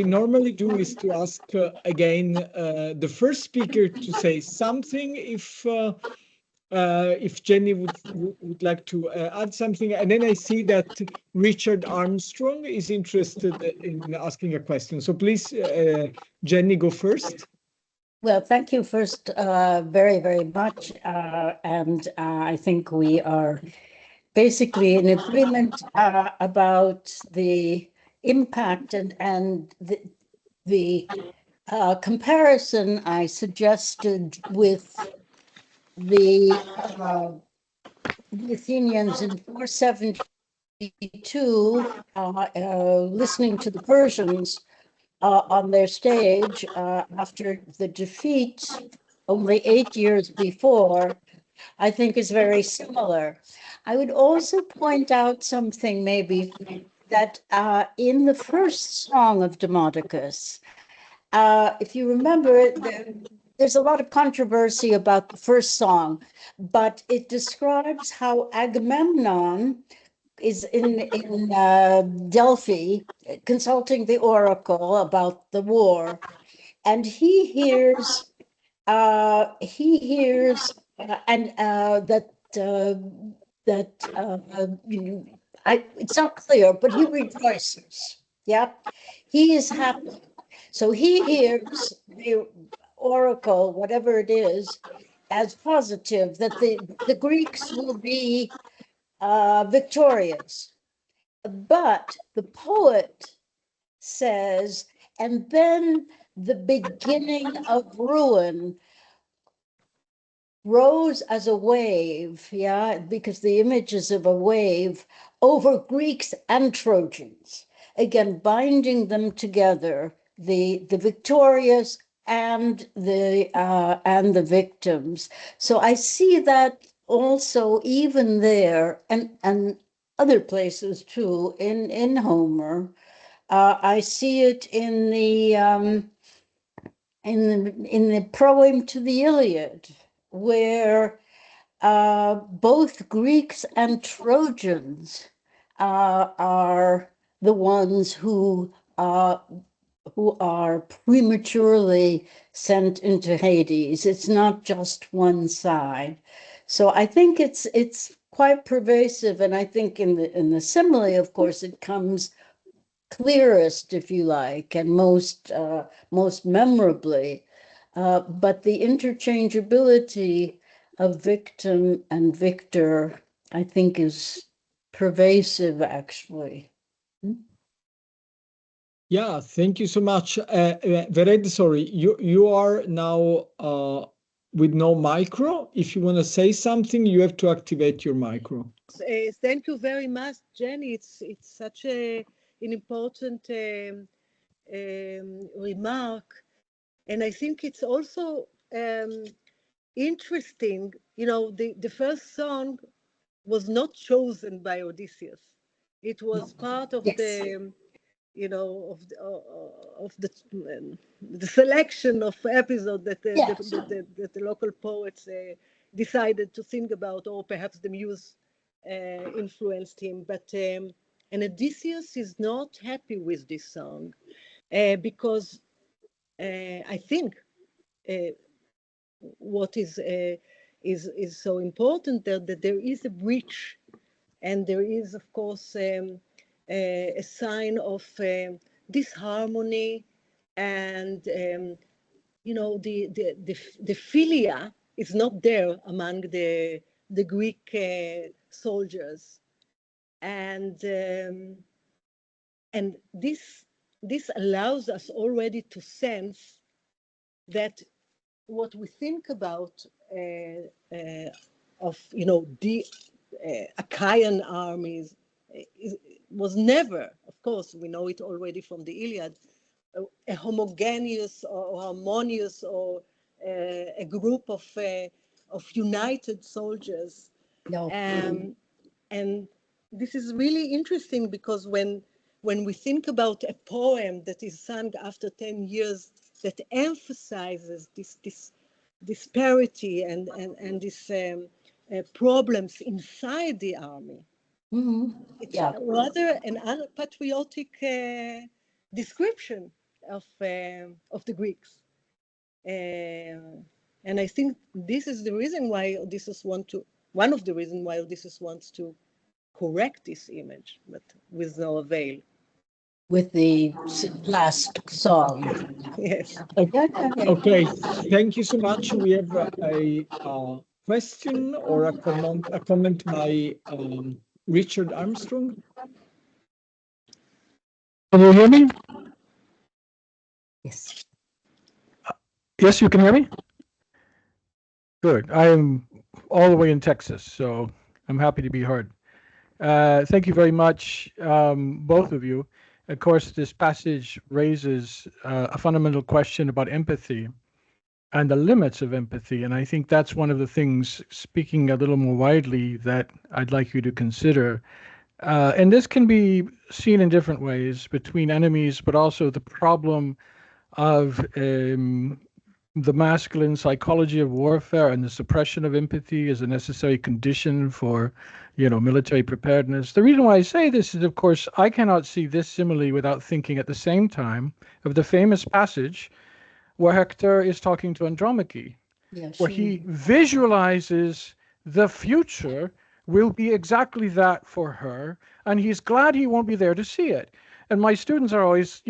Speaker 1: normally do is to ask again the first speaker to say something, if Jenny would like to add something, and then I see that Richard Armstrong is interested in asking a question. So please, Jenny, go first.
Speaker 2: Well, thank you first very, very much. And I think we are basically in agreement about the impact and the comparison I suggested with the Athenians in 472 listening to the Persians on their stage after the defeat only 8 years before, I think is very similar. I would also point out something maybe that in the first song of Demodocus, if you remember, there's a lot of controversy about the first song, but it describes how Agamemnon is in Delphi consulting the oracle about the war, and he hears and it's not clear, but he rejoices. Yeah, he is happy. So he hears the oracle, whatever it is, as positive that the Greeks will be victorious. But the poet says, and then the beginning of ruin rose as a wave, yeah, because the image is of a wave over Greeks and Trojans, again binding them together, the victorious and the victims. So I see that also even there and other places too in Homer. I see it in the proem to the Iliad, where both Greeks and Trojans are the ones who are prematurely sent into Hades. It's not just one side. So I think it's quite pervasive, and I think in the simile, of course, it comes clearest, if you like, and most memorably. But the interchangeability of victim and victor, I think, is pervasive, actually.
Speaker 1: Yeah, thank you so much. Vered, sorry, you are now with no micro. If you want to say something, you have to activate your micro.
Speaker 3: Thank you very much, Jenny. It's such an important remark, and I think it's also interesting. You know, the first song was not chosen by Odysseus. It was part of the the selection of episode that the local poets decided to think about, or perhaps the muse influenced him. But and Odysseus is not happy with this song because I think what is so important that there is a breach, and there is, of course, a sign of disharmony, and the philia is not there among the Greek soldiers, and And this allows us already to sense that what we think about of the Achaean armies was never, of course, we know it already from the Iliad, a homogeneous or harmonious or a group of united soldiers.
Speaker 2: No.
Speaker 3: And this is really interesting because when we think about a poem that is sung after 10 years that emphasizes this disparity and this problems inside the army, it's rather an unpatriotic description of the Greeks. And I think this is the reason why one of the reasons why Odysseus wants to correct this image, but with no avail.
Speaker 2: With the last song.
Speaker 3: Yes.
Speaker 1: Okay, thank you so much. We have a question or a comment by Richard Armstrong.
Speaker 4: Can you hear me?
Speaker 2: Yes.
Speaker 4: Yes, you can hear me? Good. I am all the way in Texas, so I'm happy to be heard. Thank you very much, both of you. Of course, this passage raises a fundamental question about empathy and the limits of empathy. And I think that's one of the things, speaking a little more widely, that I'd like you to consider. And this can be seen in different ways between enemies, but also the problem of the masculine psychology of warfare and the suppression of empathy is a necessary condition for, military preparedness. The reason why I say this is, of course, I cannot see this simile without thinking at the same time of the famous passage where Hector is talking to Andromache, where he visualizes the future will be exactly that for her, and he's glad he won't be there to see it. And my students are always,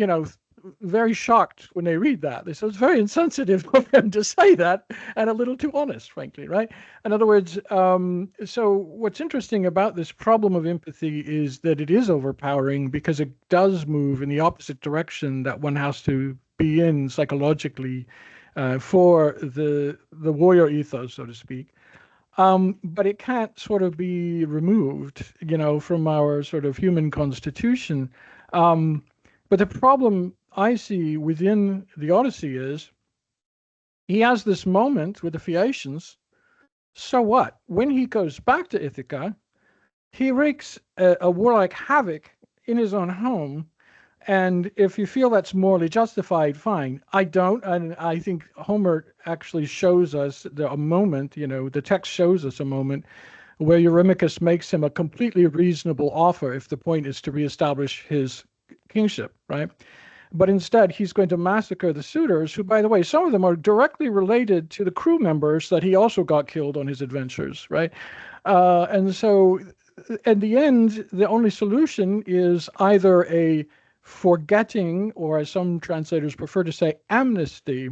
Speaker 4: very shocked when they read that. They say it's very insensitive of him to say that and a little too honest, frankly, right? In other words, so what's interesting about this problem of empathy is that it is overpowering because it does move in the opposite direction that one has to be in psychologically for the warrior ethos, so to speak. But it can't sort of be removed, from our sort of human constitution. But the problem I see within the Odyssey is he has this moment with the Phaeacians. So what? When he goes back to Ithaca, he wreaks a warlike havoc in his own home. And if you feel that's morally justified, fine. I don't. And I think Homer actually shows us a moment, the text shows us a moment where Eurymachus makes him a completely reasonable offer if the point is to reestablish his kingship, right? But instead, he's going to massacre the suitors, who, by the way, some of them are directly related to the crew members that he also got killed on his adventures, right? And so, in the end, the only solution is either a forgetting, or as some translators prefer to say, amnesty,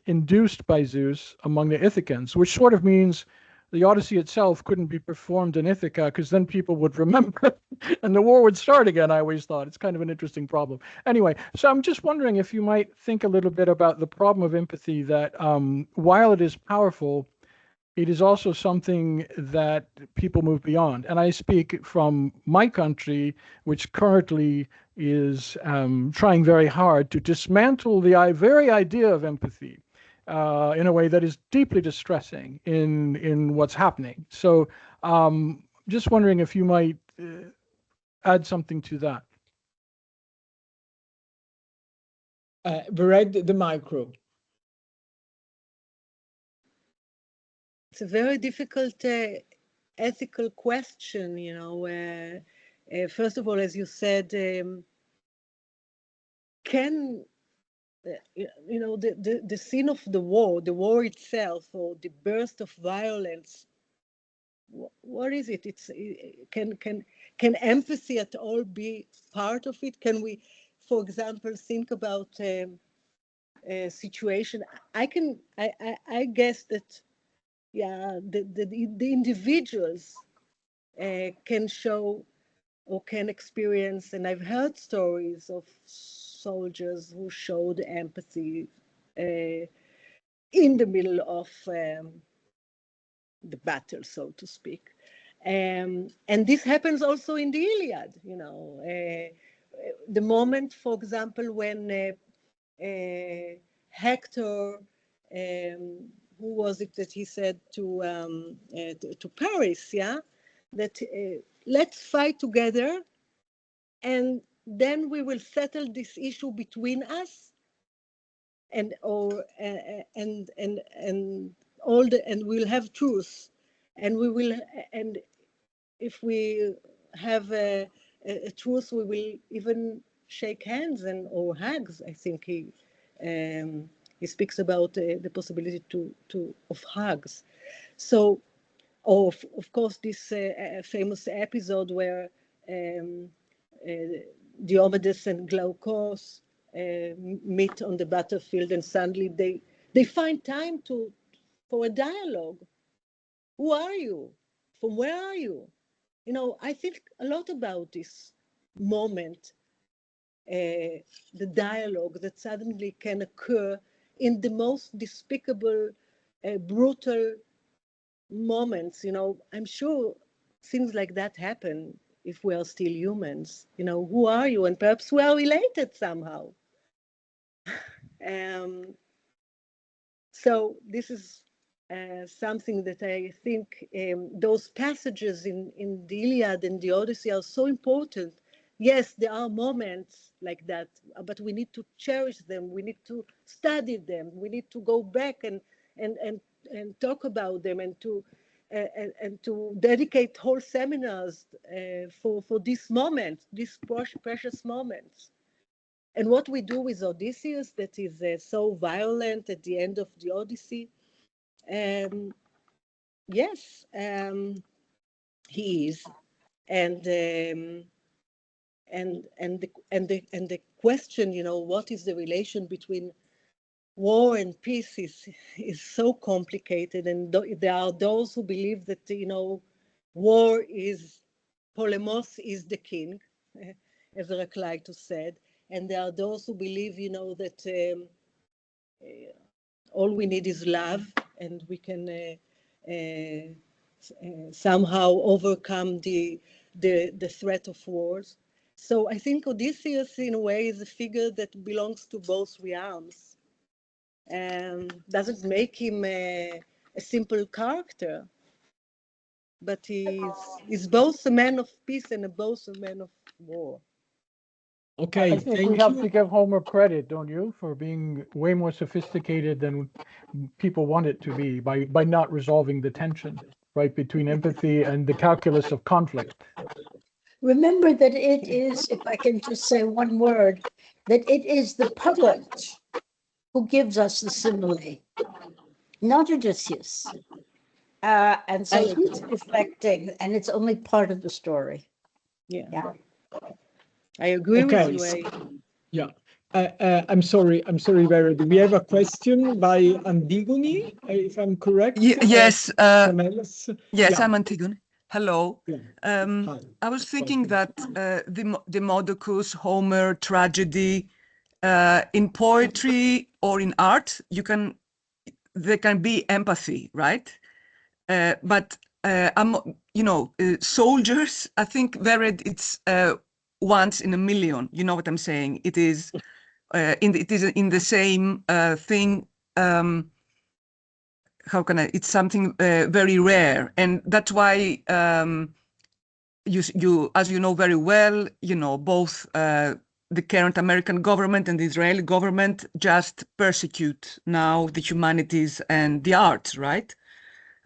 Speaker 4: induced by Zeus among the Ithacans, which sort of means the Odyssey itself couldn't be performed in Ithaca because then people would remember and the war would start again, I always thought. It's kind of an interesting problem. Anyway, so I'm just wondering if you might think a little bit about the problem of empathy that while it is powerful, it is also something that people move beyond. And I speak from my country, which currently is trying very hard to dismantle the very idea of empathy in a way that is deeply distressing in what's happening. So just wondering if you might add something to that.
Speaker 1: Read the micro.
Speaker 3: It's a very difficult ethical question, first of all, as you said, can the scene of the war itself, or the burst of violence, what is it? Can empathy at all be part of it? Can we, for example, think about a situation? I guess that, the individuals can show or can experience, and I've heard stories of soldiers who showed empathy in the middle of the battle, so to speak. And this happens also in the Iliad, you know. The moment, for example, when Hector, who was it that he said to Paris, yeah, that let's fight together, and then we will settle this issue between us, and we'll have truce, and we will, and if we have a truce, we will even shake hands and or hugs. I think he speaks about the possibility of hugs. So, of course, this famous episode where Diomedes and Glaucus meet on the battlefield, and suddenly they find time for a dialogue. Who are you? From where are you? You know, I think a lot about this moment, the dialogue that suddenly can occur in the most despicable, brutal moments. You know, I'm sure things like that happen if we are still humans. You know, who are you? And perhaps we are related somehow. So this is something that I think those passages in the Iliad and the Odyssey are so important. Yes, there are moments like that, but we need to cherish them. We need to study them. We need to go back and talk about them, and to dedicate whole seminars for this moment, these precious moments. And what we do with Odysseus, that is so violent at the end of the Odyssey, yes, he is, and the question, you know, what is the relation between war and peace is so complicated, and there are those who believe that, you know, war is, Polemos is the king, as Heraclitus said, and there are those who believe, you know, that all we need is love, and we can somehow overcome the threat of wars. So I think Odysseus, in a way, is a figure that belongs to both realms, and doesn't make him a simple character, but he's both a man of peace and both a man of war.
Speaker 1: Okay,
Speaker 4: I think we
Speaker 1: thank
Speaker 4: have to
Speaker 1: you.
Speaker 4: give Homer credit, don't you, for being way more sophisticated than people want it to be by not resolving the tension, right, between empathy and the calculus of conflict.
Speaker 2: Remember that it is, if I can just say one word, that it is the poet who gives us the simile, not Odysseus. And so he's reflecting, and it's only part of the story.
Speaker 3: Yeah,
Speaker 2: Yeah.
Speaker 3: I agree with
Speaker 1: Okay,
Speaker 3: you.
Speaker 1: yeah. I'm sorry, Verity. We have a question by Antigone, if I'm correct.
Speaker 5: Yes,
Speaker 1: from Alice.
Speaker 5: yes,
Speaker 1: Yeah,
Speaker 5: I'm Antigone. Hello.
Speaker 1: yeah. Hi.
Speaker 5: I was thinking
Speaker 1: Welcome.
Speaker 5: that the Modocus, Homer, tragedy, in poetry or in art, there can be empathy, right? But soldiers, I think it's once in a million. You know what I'm saying? It is in the same thing. How can I? It's something very rare, and that's why you, as you know very well, you know, both the current American government and the Israeli government just persecute now the humanities and the arts, right?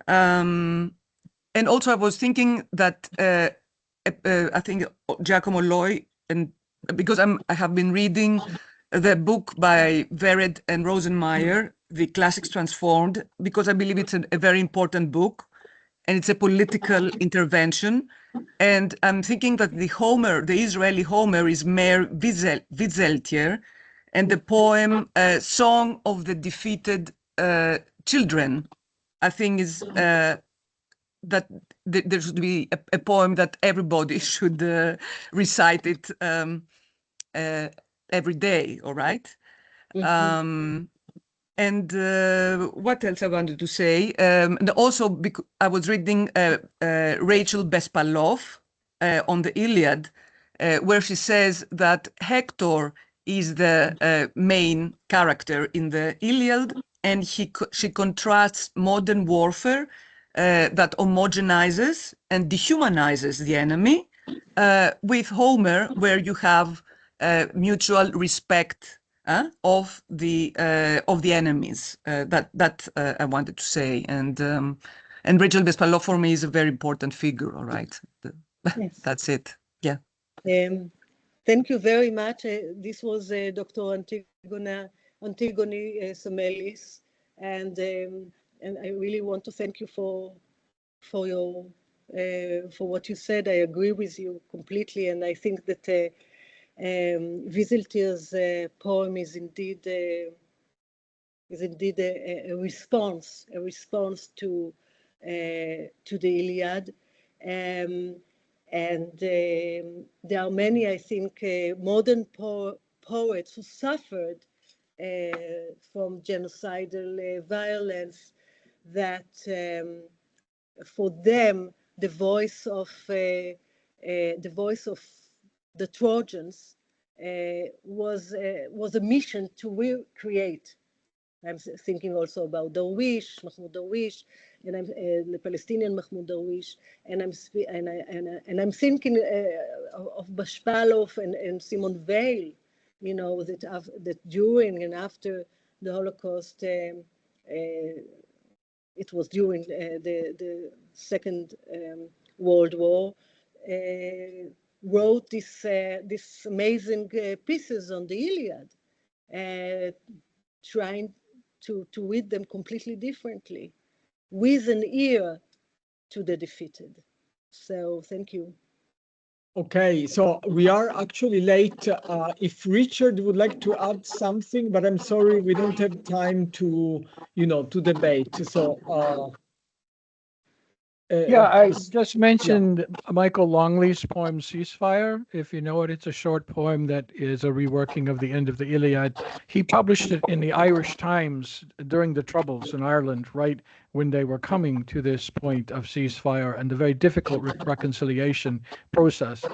Speaker 5: And also, I was thinking that I think Giacomo Loi, and because I have been reading the book by Vered and Rosenmeyer, The Classics Transformed, because I believe it's a very important book, and it's a political intervention. And I'm thinking that the Israeli Homer, is Meir Witzeltier, and the poem Song of the Defeated Children, I think is that there should be a poem that everybody should recite it every day, all right? And what else I wanted to say? And also, I was reading Rachel Bespalov on the Iliad, where she says that Hector is the main character in the Iliad, and she contrasts modern warfare that homogenizes and dehumanizes the enemy with Homer, where you have mutual respect of the enemies. That I wanted to say, and Rachel Bespalov for me is a very important figure. All right,
Speaker 3: Yes.
Speaker 5: That's it. Yeah.
Speaker 3: Thank you very much. This was Dr. Antigone Samelis, and I really want to thank you for what you said. I agree with you completely, and I think that Wieseltier's poem is indeed a response to the Iliad. And there are many, I think, modern poets who suffered from genocidal violence, that for them the voice of the Trojans was a mission to recreate. I'm thinking also about Darwish, Mahmoud Darwish, and I'm the Palestinian Mahmoud Darwish, and I'm thinking of Bashpalov and Simon Weil, you know, that during and after the Holocaust, it was during the Second World War, wrote this amazing pieces on the Iliad, trying to read them completely differently, with an ear to the defeated. So thank you.
Speaker 1: Okay, so we are actually late. If Richard would like to add something, but I'm sorry, we don't have time to, to debate. So
Speaker 4: yeah, I just mentioned Michael Longley's poem Ceasefire. If you know it, it's a short poem that is a reworking of the end of the Iliad. He published it in the Irish Times during the Troubles in Ireland, right when they were coming to this point of ceasefire and the very difficult reconciliation process.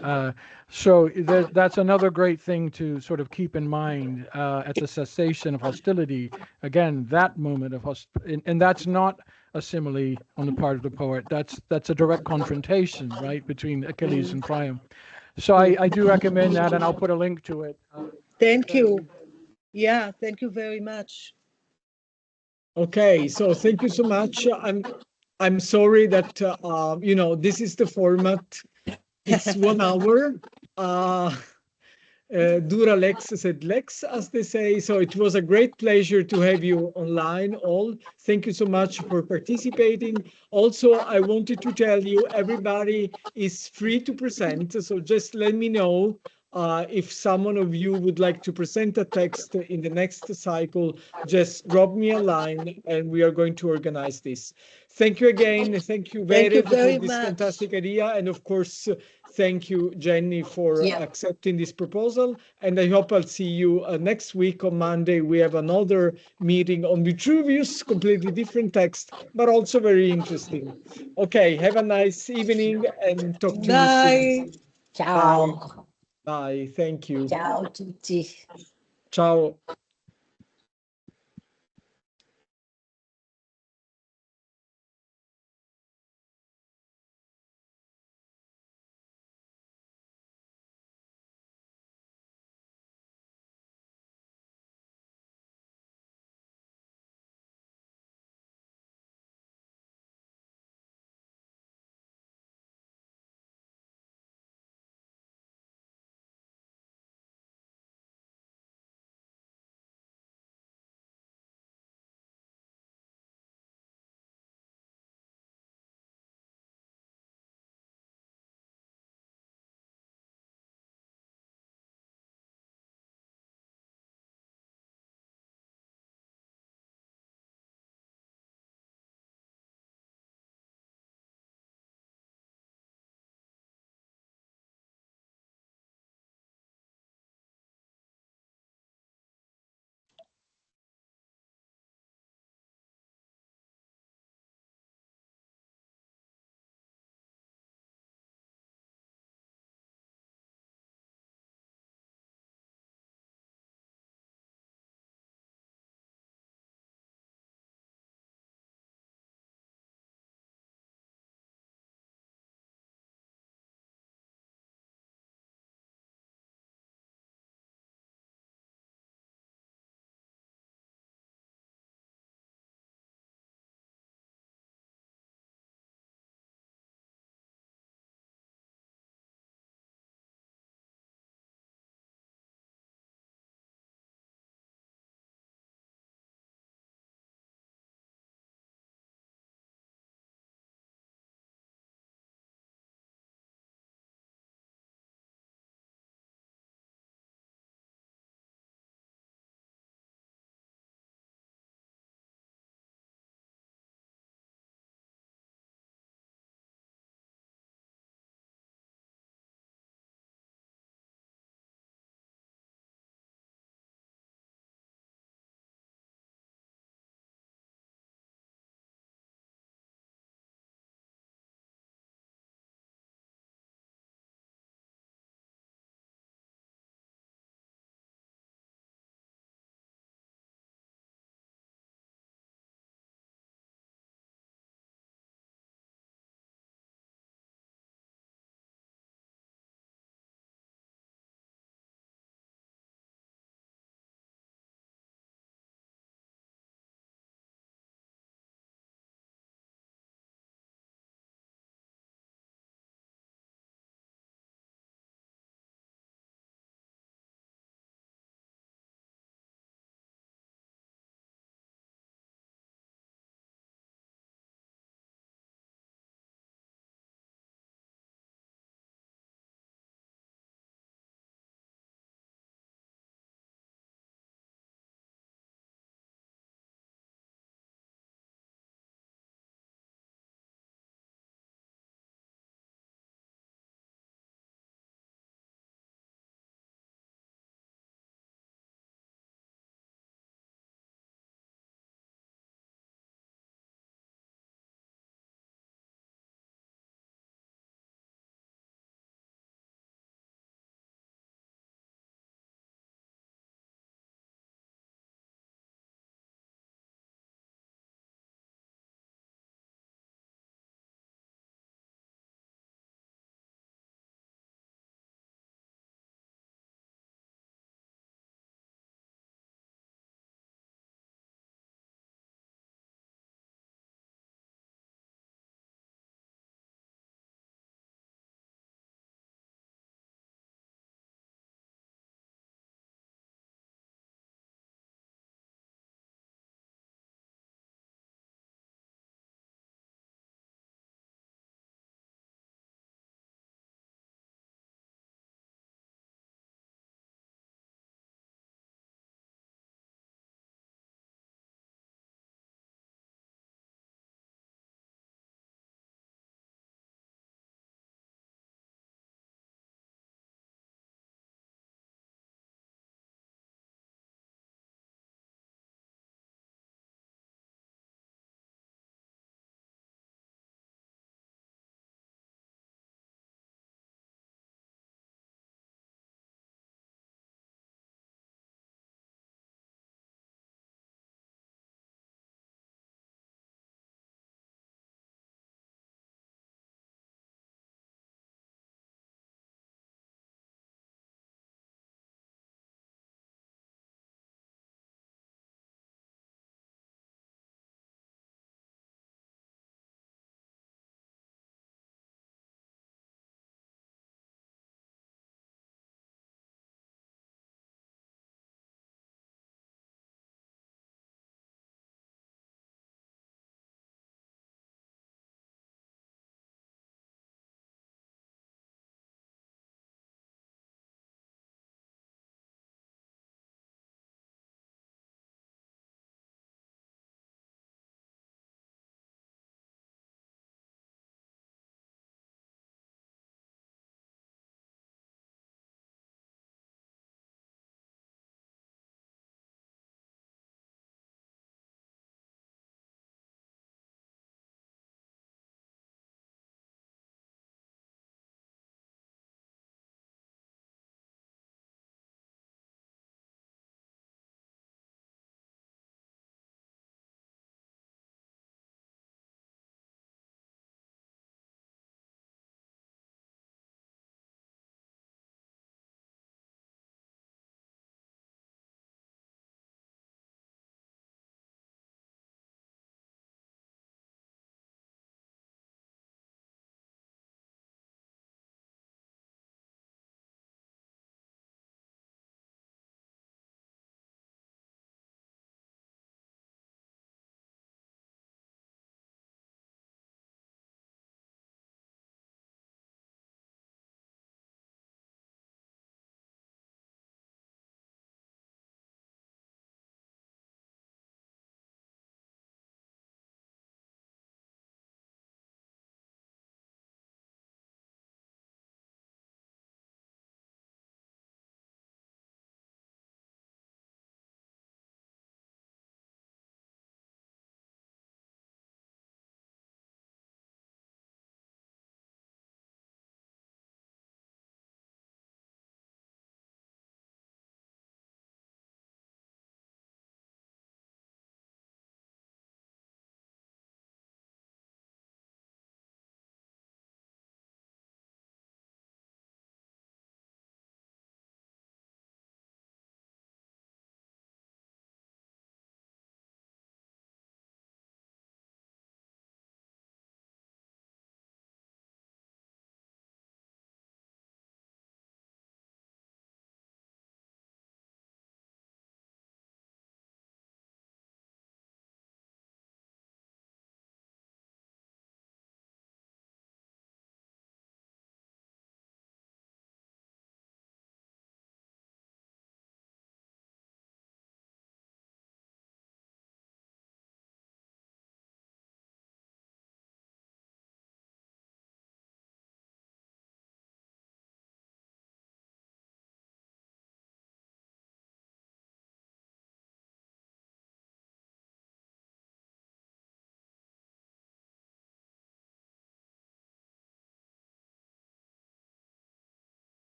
Speaker 4: So that's another great thing to sort of keep in mind at the cessation of hostility. Again, that moment of hostility, and that's not a simile on the part of the poet. That's a direct confrontation, right, between Achilles and Priam. So I do recommend that, and I'll put a link to it.
Speaker 3: Thank you. Yeah, thank you very much.
Speaker 1: Okay, so thank you so much. I'm sorry that this is the format. It's 1 hour. Dura lex sed lex, as they say. So it was a great pleasure to have you online all. Thank you so much for participating. Also, I wanted to tell you, everybody is free to present. So just let me know if someone of you would like to present a text in the next cycle. Just drop me a line and we are going to organize this. Thank you again. Thank you, Vered, for this fantastic idea. And of course, thank you, Jenny, for accepting this proposal. And I hope I'll see you next week on Monday. We have another meeting on Vitruvius, completely different text, but also very interesting. Okay, have a nice evening and talk to you soon.
Speaker 2: Ciao.
Speaker 1: Bye. Bye. Thank you.
Speaker 2: Ciao tutti.
Speaker 1: Ciao.